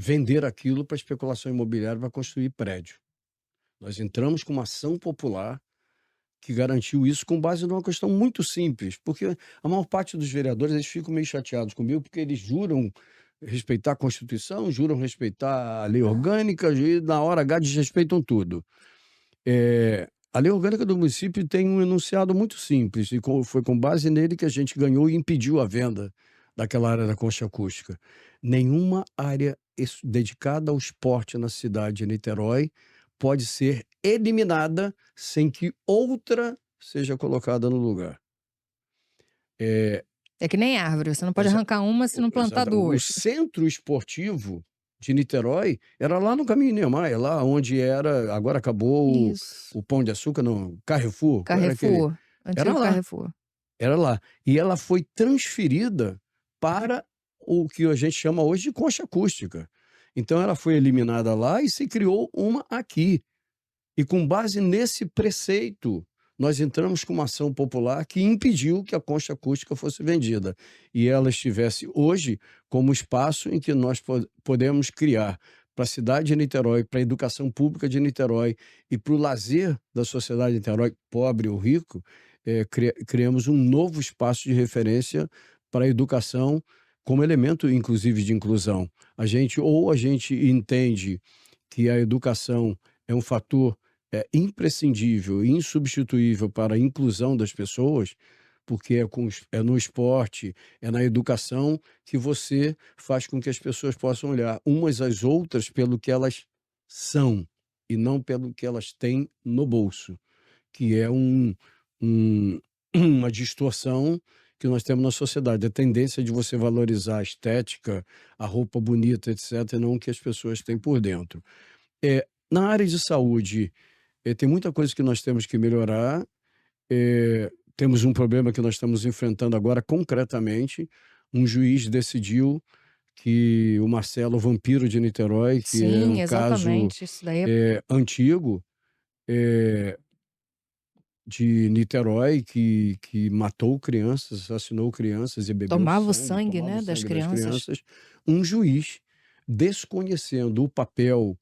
vender aquilo para especulação imobiliária para construir prédio. Nós entramos com uma ação popular que garantiu isso com base numa questão muito simples, porque a maior parte dos vereadores, eles ficam meio chateados comigo, porque eles juram respeitar a Constituição, juram respeitar a lei orgânica e na hora H desrespeitam tudo. A lei orgânica do município tem um enunciado muito simples e foi com base nele que a gente ganhou e impediu a venda daquela área da concha acústica. Nenhuma área dedicada ao esporte na cidade de Niterói pode ser eliminada sem que outra seja colocada no lugar. É, É que nem árvore, você não pode exa- arrancar uma se não plantar o duas. centro esportivo de Niterói era lá no Caminho Niemeyer, lá onde era, agora acabou Isso. o Pão de Açúcar, não, Carrefour, qual era aquele? Carrefour, Era antigo lá, Carrefour. era lá. E ela foi transferida para o que a gente chama hoje de concha acústica. Então ela foi eliminada lá e se criou uma aqui. E com base nesse preceito, nós entramos com uma ação popular que impediu que a concha acústica fosse vendida. E ela estivesse hoje como espaço em que nós podemos criar para a cidade de Niterói, para a educação pública de Niterói e para o lazer da sociedade de Niterói, pobre ou rico, criamos um novo espaço de referência para a educação como elemento, inclusive, de inclusão. A gente entende que a educação é um fator imprescindível e insubstituível para a inclusão das pessoas, porque é no esporte, é na educação que você faz com que as pessoas possam olhar umas às outras pelo que elas são e não pelo que elas têm no bolso, que é um uma distorção que nós temos na sociedade, a tendência de você valorizar a estética, a roupa bonita, etc., e não o que as pessoas têm por dentro. Na área de saúde, tem muita coisa que nós temos que melhorar. Temos um problema que nós estamos enfrentando agora concretamente. Um juiz decidiu que o Marcelo Vampiro de Niterói, que é um Sim, caso exatamente, isso daí antigo, eh, de Niterói, que matou crianças, assassinou crianças e bebeu tomava o sangue, sangue, tomava o né, das sangue das crianças. crianças. Um juiz desconhecendo o papel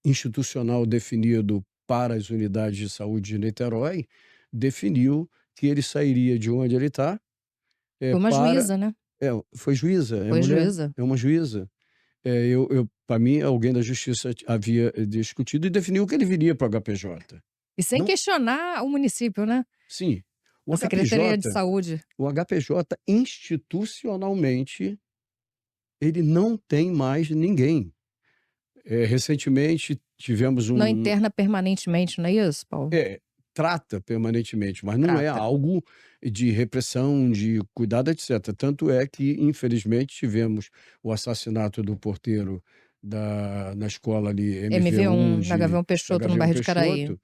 institucional definido para as unidades de saúde de Niterói, definiu que ele sairia de onde ele está, Foi uma para juíza, né? foi juíza, é Foi mulher, juíza. é uma juíza. Eu para mim, alguém da justiça havia discutido e definiu que ele viria para o HPJ. E sem Não, questionar o município, né? sim, o A Secretaria de HPJ Saúde. o HPJ institucionalmente, ele não tem mais ninguém. Recentemente tivemos Não um interna permanentemente, não é isso, Paulo? é, trata permanentemente, mas não é Trata. algo de repressão, de cuidado, etc. Tanto é que, infelizmente, tivemos o assassinato do porteiro na escola ali MV1 MV1, na Gavião da Peixoto, no Gavião bairro de Caraí. Peixoto.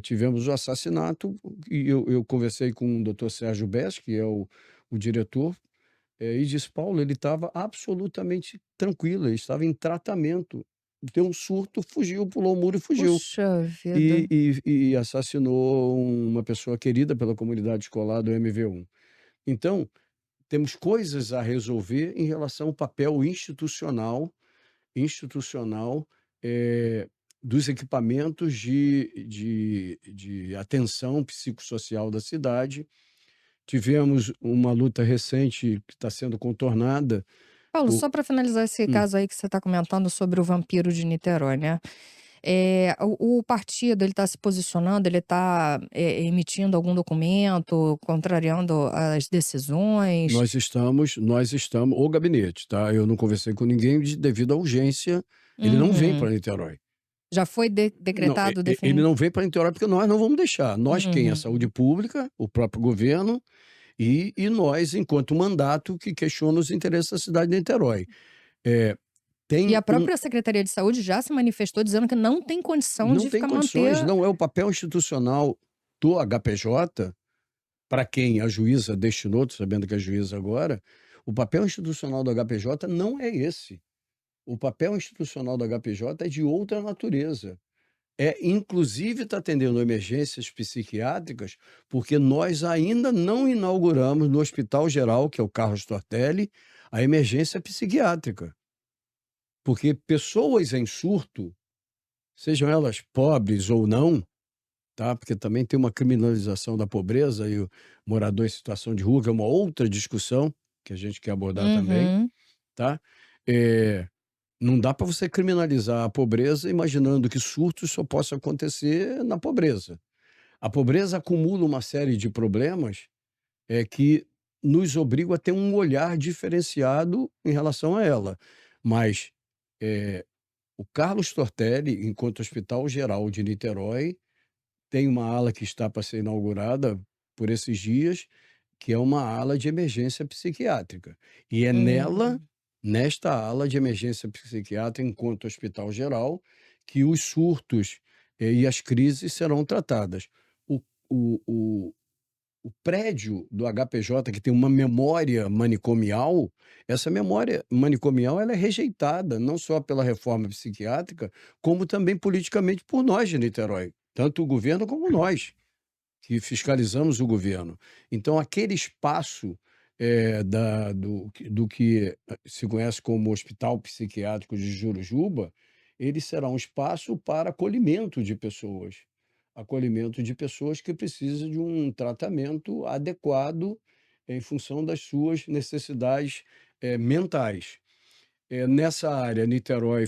Tivemos o assassinato e eu conversei com o doutor Sérgio Bess, que é o diretor, e disse: "Paulo, ele estava absolutamente tranquilo, ele estava em tratamento, deu um surto, fugiu, pulou o muro e fugiu". Puxa vida. E assassinou uma pessoa querida pela comunidade escolar do MV1. Então, temos coisas a resolver em relação ao papel institucional, eh, dos equipamentos de atenção psicossocial da cidade. Tivemos uma luta recente que está sendo contornada Paulo, por só para finalizar esse hum. caso aí que você está comentando sobre o vampiro de Niterói, né? O partido ele está se posicionando, ele está emitindo algum documento, contrariando as decisões. Nós estamos o gabinete, tá, eu não conversei com ninguém devido à urgência, ele não vem Uhum. para Niterói. Já foi Não, decretado ele definido. não vem para Niterói, porque nós não vamos deixar. Nós quem? A saúde Uhum. pública, o próprio governo e nós enquanto mandato que questiona os interesses da cidade de Niterói. Eh, E tem a um própria Secretaria de Saúde já se manifestou dizendo que não tem condição não de tem ficar condições, manter. não é o papel institucional do HPJ, para quem a juíza destinou, tô sabendo que é juíza agora, o papel institucional do HPJ não é esse. O papel institucional do HPJ é de outra natureza. Inclusive está atendendo emergências psiquiátricas, porque nós ainda não inauguramos no Hospital Geral, que é o Carlos Tortelli, a emergência psiquiátrica. Porque pessoas em surto, sejam elas pobres ou não, tá? Porque também tem uma criminalização da pobreza e o morador em situação de rua, que é uma outra discussão que a gente quer abordar também, Uhum. tá? Eh Não dá para você criminalizar a pobreza imaginando que surtos só possa acontecer na pobreza. A pobreza acumula uma série de problemas, que nos obrigam a ter um olhar diferenciado em relação a ela. Mas, eh, o Carlos Tortelli, enquanto Hospital Geral de Niterói, tem uma ala que está para ser inaugurada por esses dias, que é uma ala de emergência psiquiátrica. E é nela, Uhum. nesta ala de emergência psiquiátrica, enquanto hospital geral, que os surtos, e as crises serão tratadas. O o o o prédio do HPJ, que tem uma memória manicomial, essa memória manicomial ela é rejeitada, não só pela reforma psiquiátrica, como também politicamente por nós de Niterói, tanto o governo como nós que fiscalizamos o governo. Então, aquele espaço do que se conhece como Hospital Psiquiátrico de Jurujuba, ele será um espaço para acolhimento de pessoas que precisam de um tratamento adequado em função das suas necessidades mentais. Nessa área, Niterói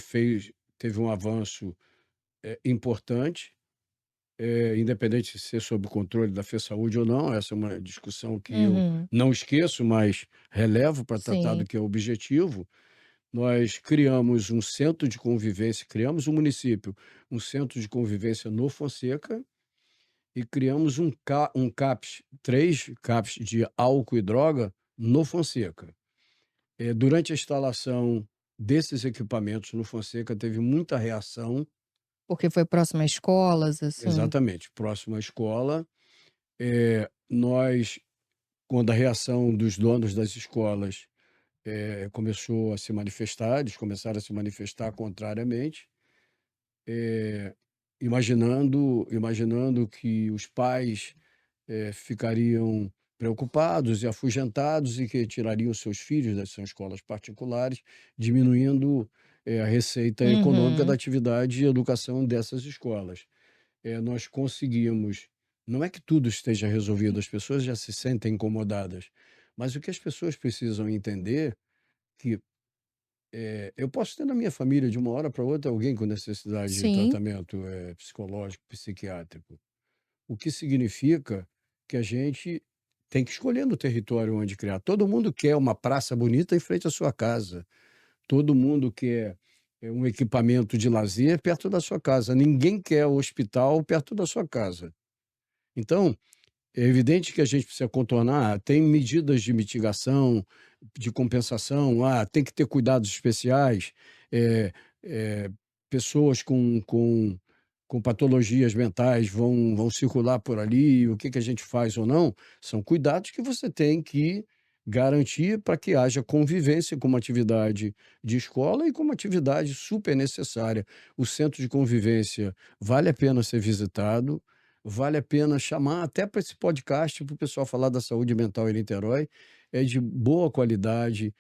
teve um avanço importante, independente de ser sob o controle da FESaúde ou não, essa é uma discussão que eu Uhum. não esqueço, mas relevo para tratar do Sim. que é o objetivo. Nós criamos um município, um centro de convivência no Fonseca e criamos um CAPS, 3 CAPS de álcool e droga no Fonseca. Durante a instalação desses equipamentos no Fonseca, teve muita reação, Porque foi próximo a escolas, assim. exatamente, próximo à escola. Nós, quando a reação dos donos das escolas começou a se manifestar, eles começaram a se manifestar contrariamente, eh, imaginando que os pais ficariam preocupados e afugentados e que tirariam seus filhos das suas escolas particulares, diminuindo, a receita econômica da Uhum. atividade de educação dessas escolas. Nós conseguimos, não é que tudo esteja resolvido, as pessoas já se sentem incomodadas, mas o que as pessoas precisam entender que, eu posso ter na minha família de uma hora para outra alguém com necessidade de Sim. tratamento, psicológico, psiquiátrico. O que significa que a gente tem que escolher no território onde criar. Todo mundo quer uma praça bonita em frente à sua casa. Todo mundo quer, um equipamento de lazer perto da sua casa. Ninguém quer o hospital perto da sua casa. Então, é evidente que a gente precisa contornar, tem medidas de mitigação, de compensação, tem que ter cuidados especiais, eh pessoas com patologias mentais vão circular por ali, o que que a gente faz ou não, são cuidados que você tem que garantir para que haja convivência com uma atividade de escola e com uma atividade super necessária. O centro de convivência vale a pena ser visitado, vale a pena chamar até para esse podcast para o pessoal falar da saúde mental em Niterói, é de boa qualidade,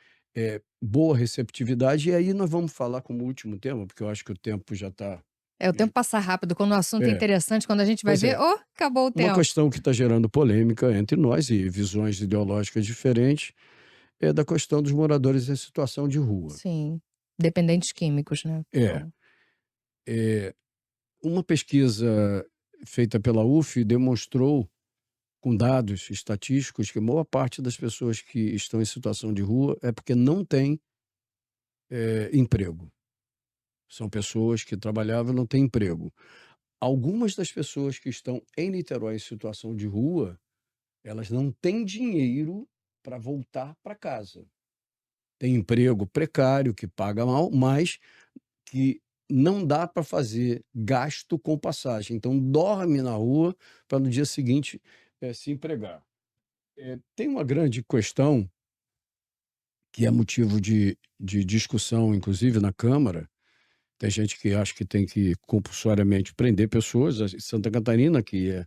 boa receptividade. E aí nós vamos falar como último tema, porque eu acho que o tempo já está. É, o tempo passa rápido quando o assunto é É, interessante, quando a gente vai pois ver, é. oh, acabou o Uma tempo. questão que está gerando polêmica entre nós e visões ideológicas diferentes é da questão dos moradores em situação de rua. Sim, dependentes químicos, né. É, é, uma pesquisa feita pela UF demonstrou, com dados estatísticos, que a maior parte das pessoas que estão em situação de rua é porque não tem, emprego. São pessoas que trabalhavam e não têm emprego. Algumas das pessoas que estão em Niterói em situação de rua, elas não têm dinheiro para voltar para casa. Tem emprego precário, que paga mal, mas que não dá para fazer gasto com passagem. Então dorme na rua para no dia seguinte, se empregar. Tem uma grande questão que é motivo de discussão, inclusive na Câmara. Tem gente que acha que tem que compulsoriamente prender pessoas. Santa Catarina, que é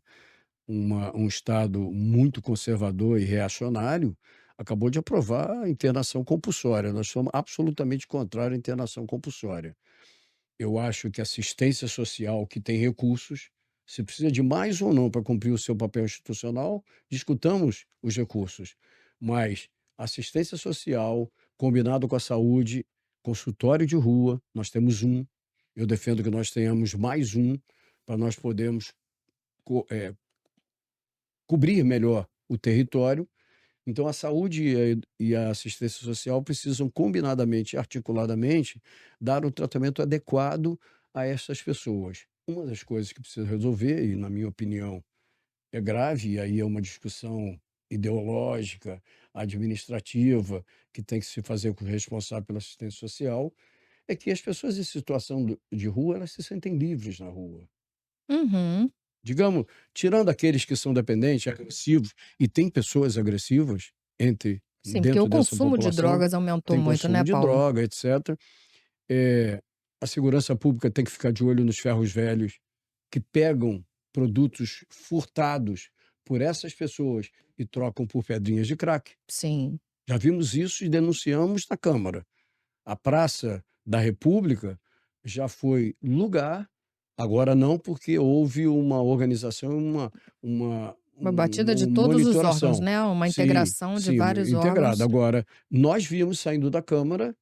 um estado muito conservador e reacionário, acabou de aprovar a internação compulsória. Nós somos absolutamente contrários à internação compulsória. Eu acho que assistência social que tem recursos, se precisa de mais ou não para cumprir o seu papel institucional, discutamos os recursos. Mas assistência social, combinado com a saúde, consultório de rua, nós temos um. Eu defendo que nós tenhamos mais um, para nós podermos cobrir melhor o território. Então, a saúde e a assistência social precisam combinadamente e articuladamente dar o tratamento adequado a essas pessoas. Uma das coisas que precisa resolver, e na minha opinião é grave, e aí é uma discussão ideológica, administrativa, que tem que se fazer com o responsável pela assistência social, é que as pessoas em situação de rua, elas se sentem livres na rua. Uhum. Digamos, tirando aqueles que são dependentes, agressivos, e tem pessoas agressivas Sim, porque o dentro dessa consumo de população, drogas aumentou tem muito, consumo né, de Paulo? droga, etc. A segurança pública tem que ficar de olho nos ferros velhos que pegam produtos furtados por essas pessoas e trocam por pedrinhas de crack. Sim. Já vimos isso e denunciamos na Câmara. A Praça da República já foi lugar, agora não, porque houve uma organização, Uma batida de uma todos os órgãos, monitoração. né, uma Sim, integração de sim, vários integrado. órgãos. Agora, nós vimos saindo da Câmara,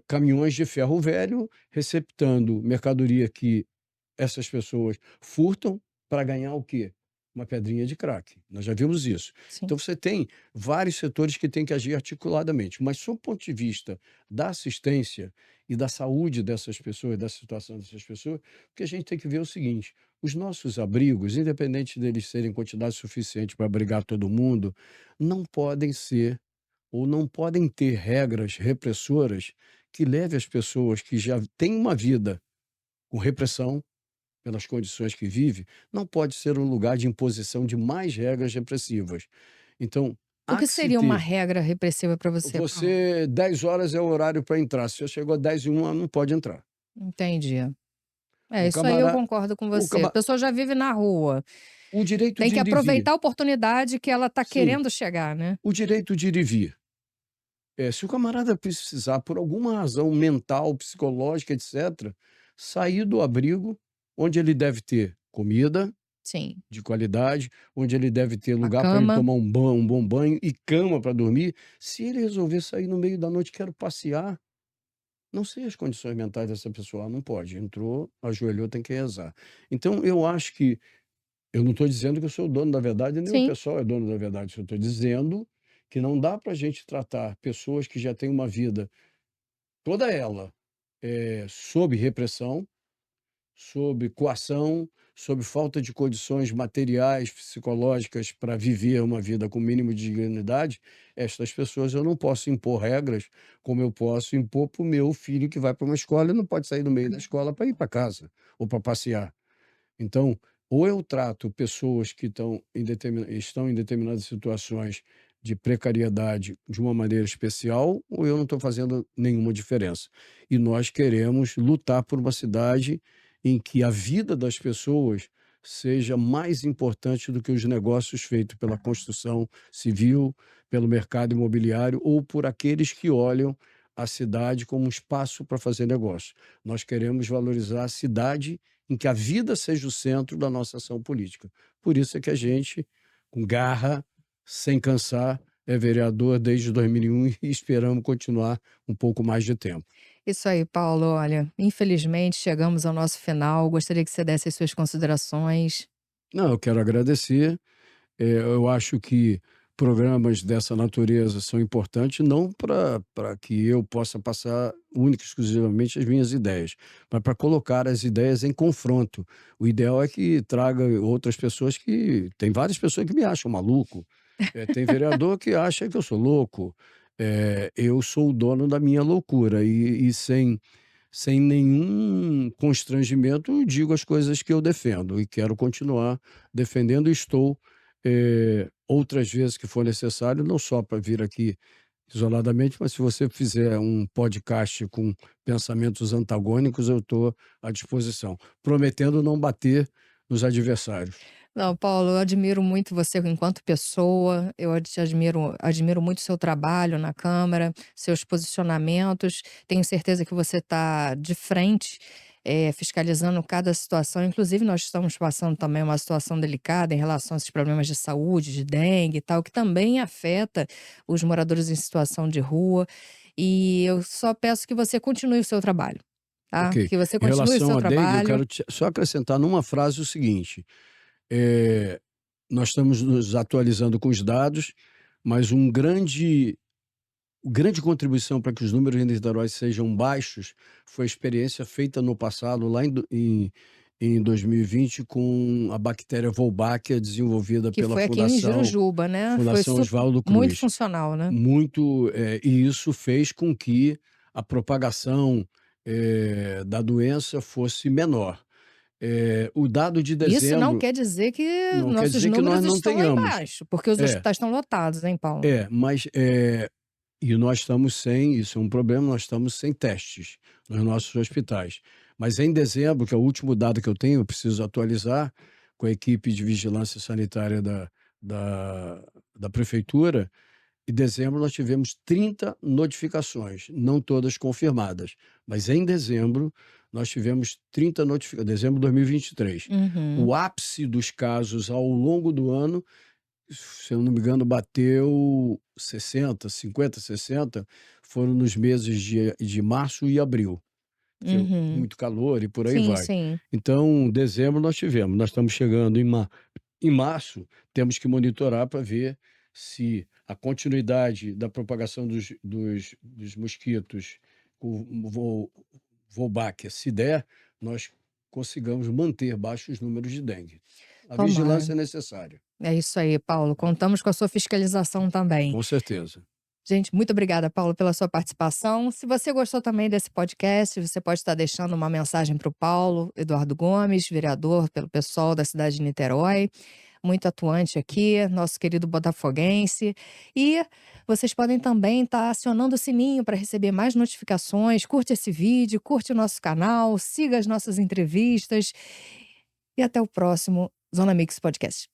caminhões de ferro velho receptando mercadoria que essas pessoas furtam para ganhar o quê? Uma pedrinha de crack. Nós já vimos isso. Sim. Então você tem vários setores que têm que agir articuladamente, mas sob o ponto de vista da assistência e da saúde dessas pessoas, da situação dessas pessoas, o que a gente tem que ver é o seguinte: os nossos abrigos, independente deles serem quantidade suficiente para abrigar todo mundo, não podem ser ou não podem ter regras repressoras que levem as pessoas que já têm uma vida com repressão pelas condições que vive, não pode ser um lugar de imposição de mais regras repressivas. Então, O há que que se seria uma ter. regra repressiva para você, Paulo? 10 horas é o horário para entrar. Se você chegou 10h01, não pode entrar. Entendi. É, O isso aí eu camarada. concordo com O você. A cama... pessoa já vive na rua. O direito Tem de que ir e vir. aproveitar a oportunidade que ela está Sim, querendo chegar, né. o direito de ir e vir. Se o camarada precisar, por alguma razão mental, psicológica, etcétera, sair do abrigo, onde ele deve ter comida Sim. de qualidade, onde ele deve ter A lugar para ele cama. tomar um bom banho e cama para dormir. Se ele resolver sair no meio da noite, quero passear, não sei as condições mentais dessa pessoa, não pode, entrou, ajoelhou, tem que rezar. Então eu acho que eu não estou dizendo que eu sou o dono da verdade, nem o Sim. pessoal é dono da verdade, eu estou dizendo que não dá para a gente tratar pessoas que já têm uma vida, toda ela, sob repressão, sob coação, sob falta de condições materiais, psicológicas para viver uma vida com o mínimo de dignidade. Estas pessoas eu não posso impor regras, como eu posso impor para o meu filho que vai para uma escola e não pode sair do meio da escola para ir para casa ou para passear. Então, ou eu trato pessoas que estão em determinadas situações de precariedade de uma maneira especial, ou eu não estou fazendo nenhuma diferença. E nós queremos lutar por uma cidade em que a vida das pessoas seja mais importante do que os negócios feitos pela construção civil, pelo mercado imobiliário ou por aqueles que olham a cidade como um espaço para fazer negócio. Nós queremos valorizar a cidade em que a vida seja o centro da nossa ação política. Por isso é que a gente, com garra, sem cansar, é vereador desde 2001 e esperamos continuar um pouco mais de tempo. Isso aí, Paulo. Olha, infelizmente chegamos ao nosso final. Gostaria que você desse as suas considerações. Não, eu quero agradecer. Eu acho que programas dessa natureza são importantes não para que eu possa passar única e exclusivamente as minhas ideias, mas para colocar as ideias em confronto. O ideal é que traga outras pessoas que tem várias pessoas que me acham maluco, tem vereador que acha que eu sou louco, eu sou o dono da minha loucura e sem nenhum constrangimento, eu digo as coisas que eu defendo e quero continuar defendendo e estou, outras vezes que for necessário, não só para vir aqui isoladamente, mas se você fizer um podcast com pensamentos antagônicos, eu estou à disposição, prometendo não bater nos adversários. Não, Paulo, eu admiro muito você enquanto pessoa, eu te admiro muito o seu trabalho na Câmara, seus posicionamentos. Tenho certeza que você está de frente, fiscalizando cada situação. Inclusive, nós estamos passando também uma situação delicada em relação a esses problemas de saúde, de dengue e tal, que também afeta os moradores em situação de rua. E eu só peço que você continue o seu trabalho, tá? Ok. Que você Em continue o relação seu à dengue, eu trabalho. quero só acrescentar numa frase o seguinte: eh, nós estamos nos atualizando com os dados, mas grande contribuição para que os números em Niterói sejam baixos foi a experiência feita no passado, lá em 2020, com a bactéria Wolbachia, desenvolvida Que pela foi aqui em Jurujuba, né, foi Fundação Oswaldo muito Cruz. funcional, né. Muito, e isso fez com que a propagação, da doença fosse menor. O dado de Isso não dezembro quer dizer que não quer nossos dizer que nós números não estão lá tenhamos. embaixo, porque os É, hospitais estão lotados, hein, Paulo. mas, e nós estamos sem isso é um problema, nós estamos sem testes nos nossos hospitais. Mas em dezembro, que é o último dado que eu tenho, eu preciso atualizar com a equipe de vigilância sanitária da da prefeitura, em dezembro nós tivemos 30 notificações, não todas confirmadas, mas em dezembro nós tivemos 30 notificações, dezembro de 2023. Uhum. O ápice dos casos ao longo do ano, se eu não me engano, bateu 60, 50, 60, foram nos meses de março e abril, que é Uhum. muito calor e por aí Sim, vai. sim. Então, dezembro nós estamos chegando em março, temos que monitorar para ver se a continuidade da propagação dos mosquitos com Wolbachia, se der, nós consigamos manter baixos números de dengue. A Tomara. vigilância é necessária, É isso aí, Paulo, contamos com a sua fiscalização também. com certeza. Gente, muito obrigada, Paulo, pela sua participação. Se você gostou também desse podcast, você pode estar deixando uma mensagem para o Paulo Eduardo Gomes, vereador pelo PSOL da cidade de Niterói, muito atuante aqui, nosso querido botafoguense. E vocês podem também estar acionando o sininho para receber mais notificações. Curte esse vídeo, curte o nosso canal, siga as nossas entrevistas. E até o próximo Zona Mix Podcast.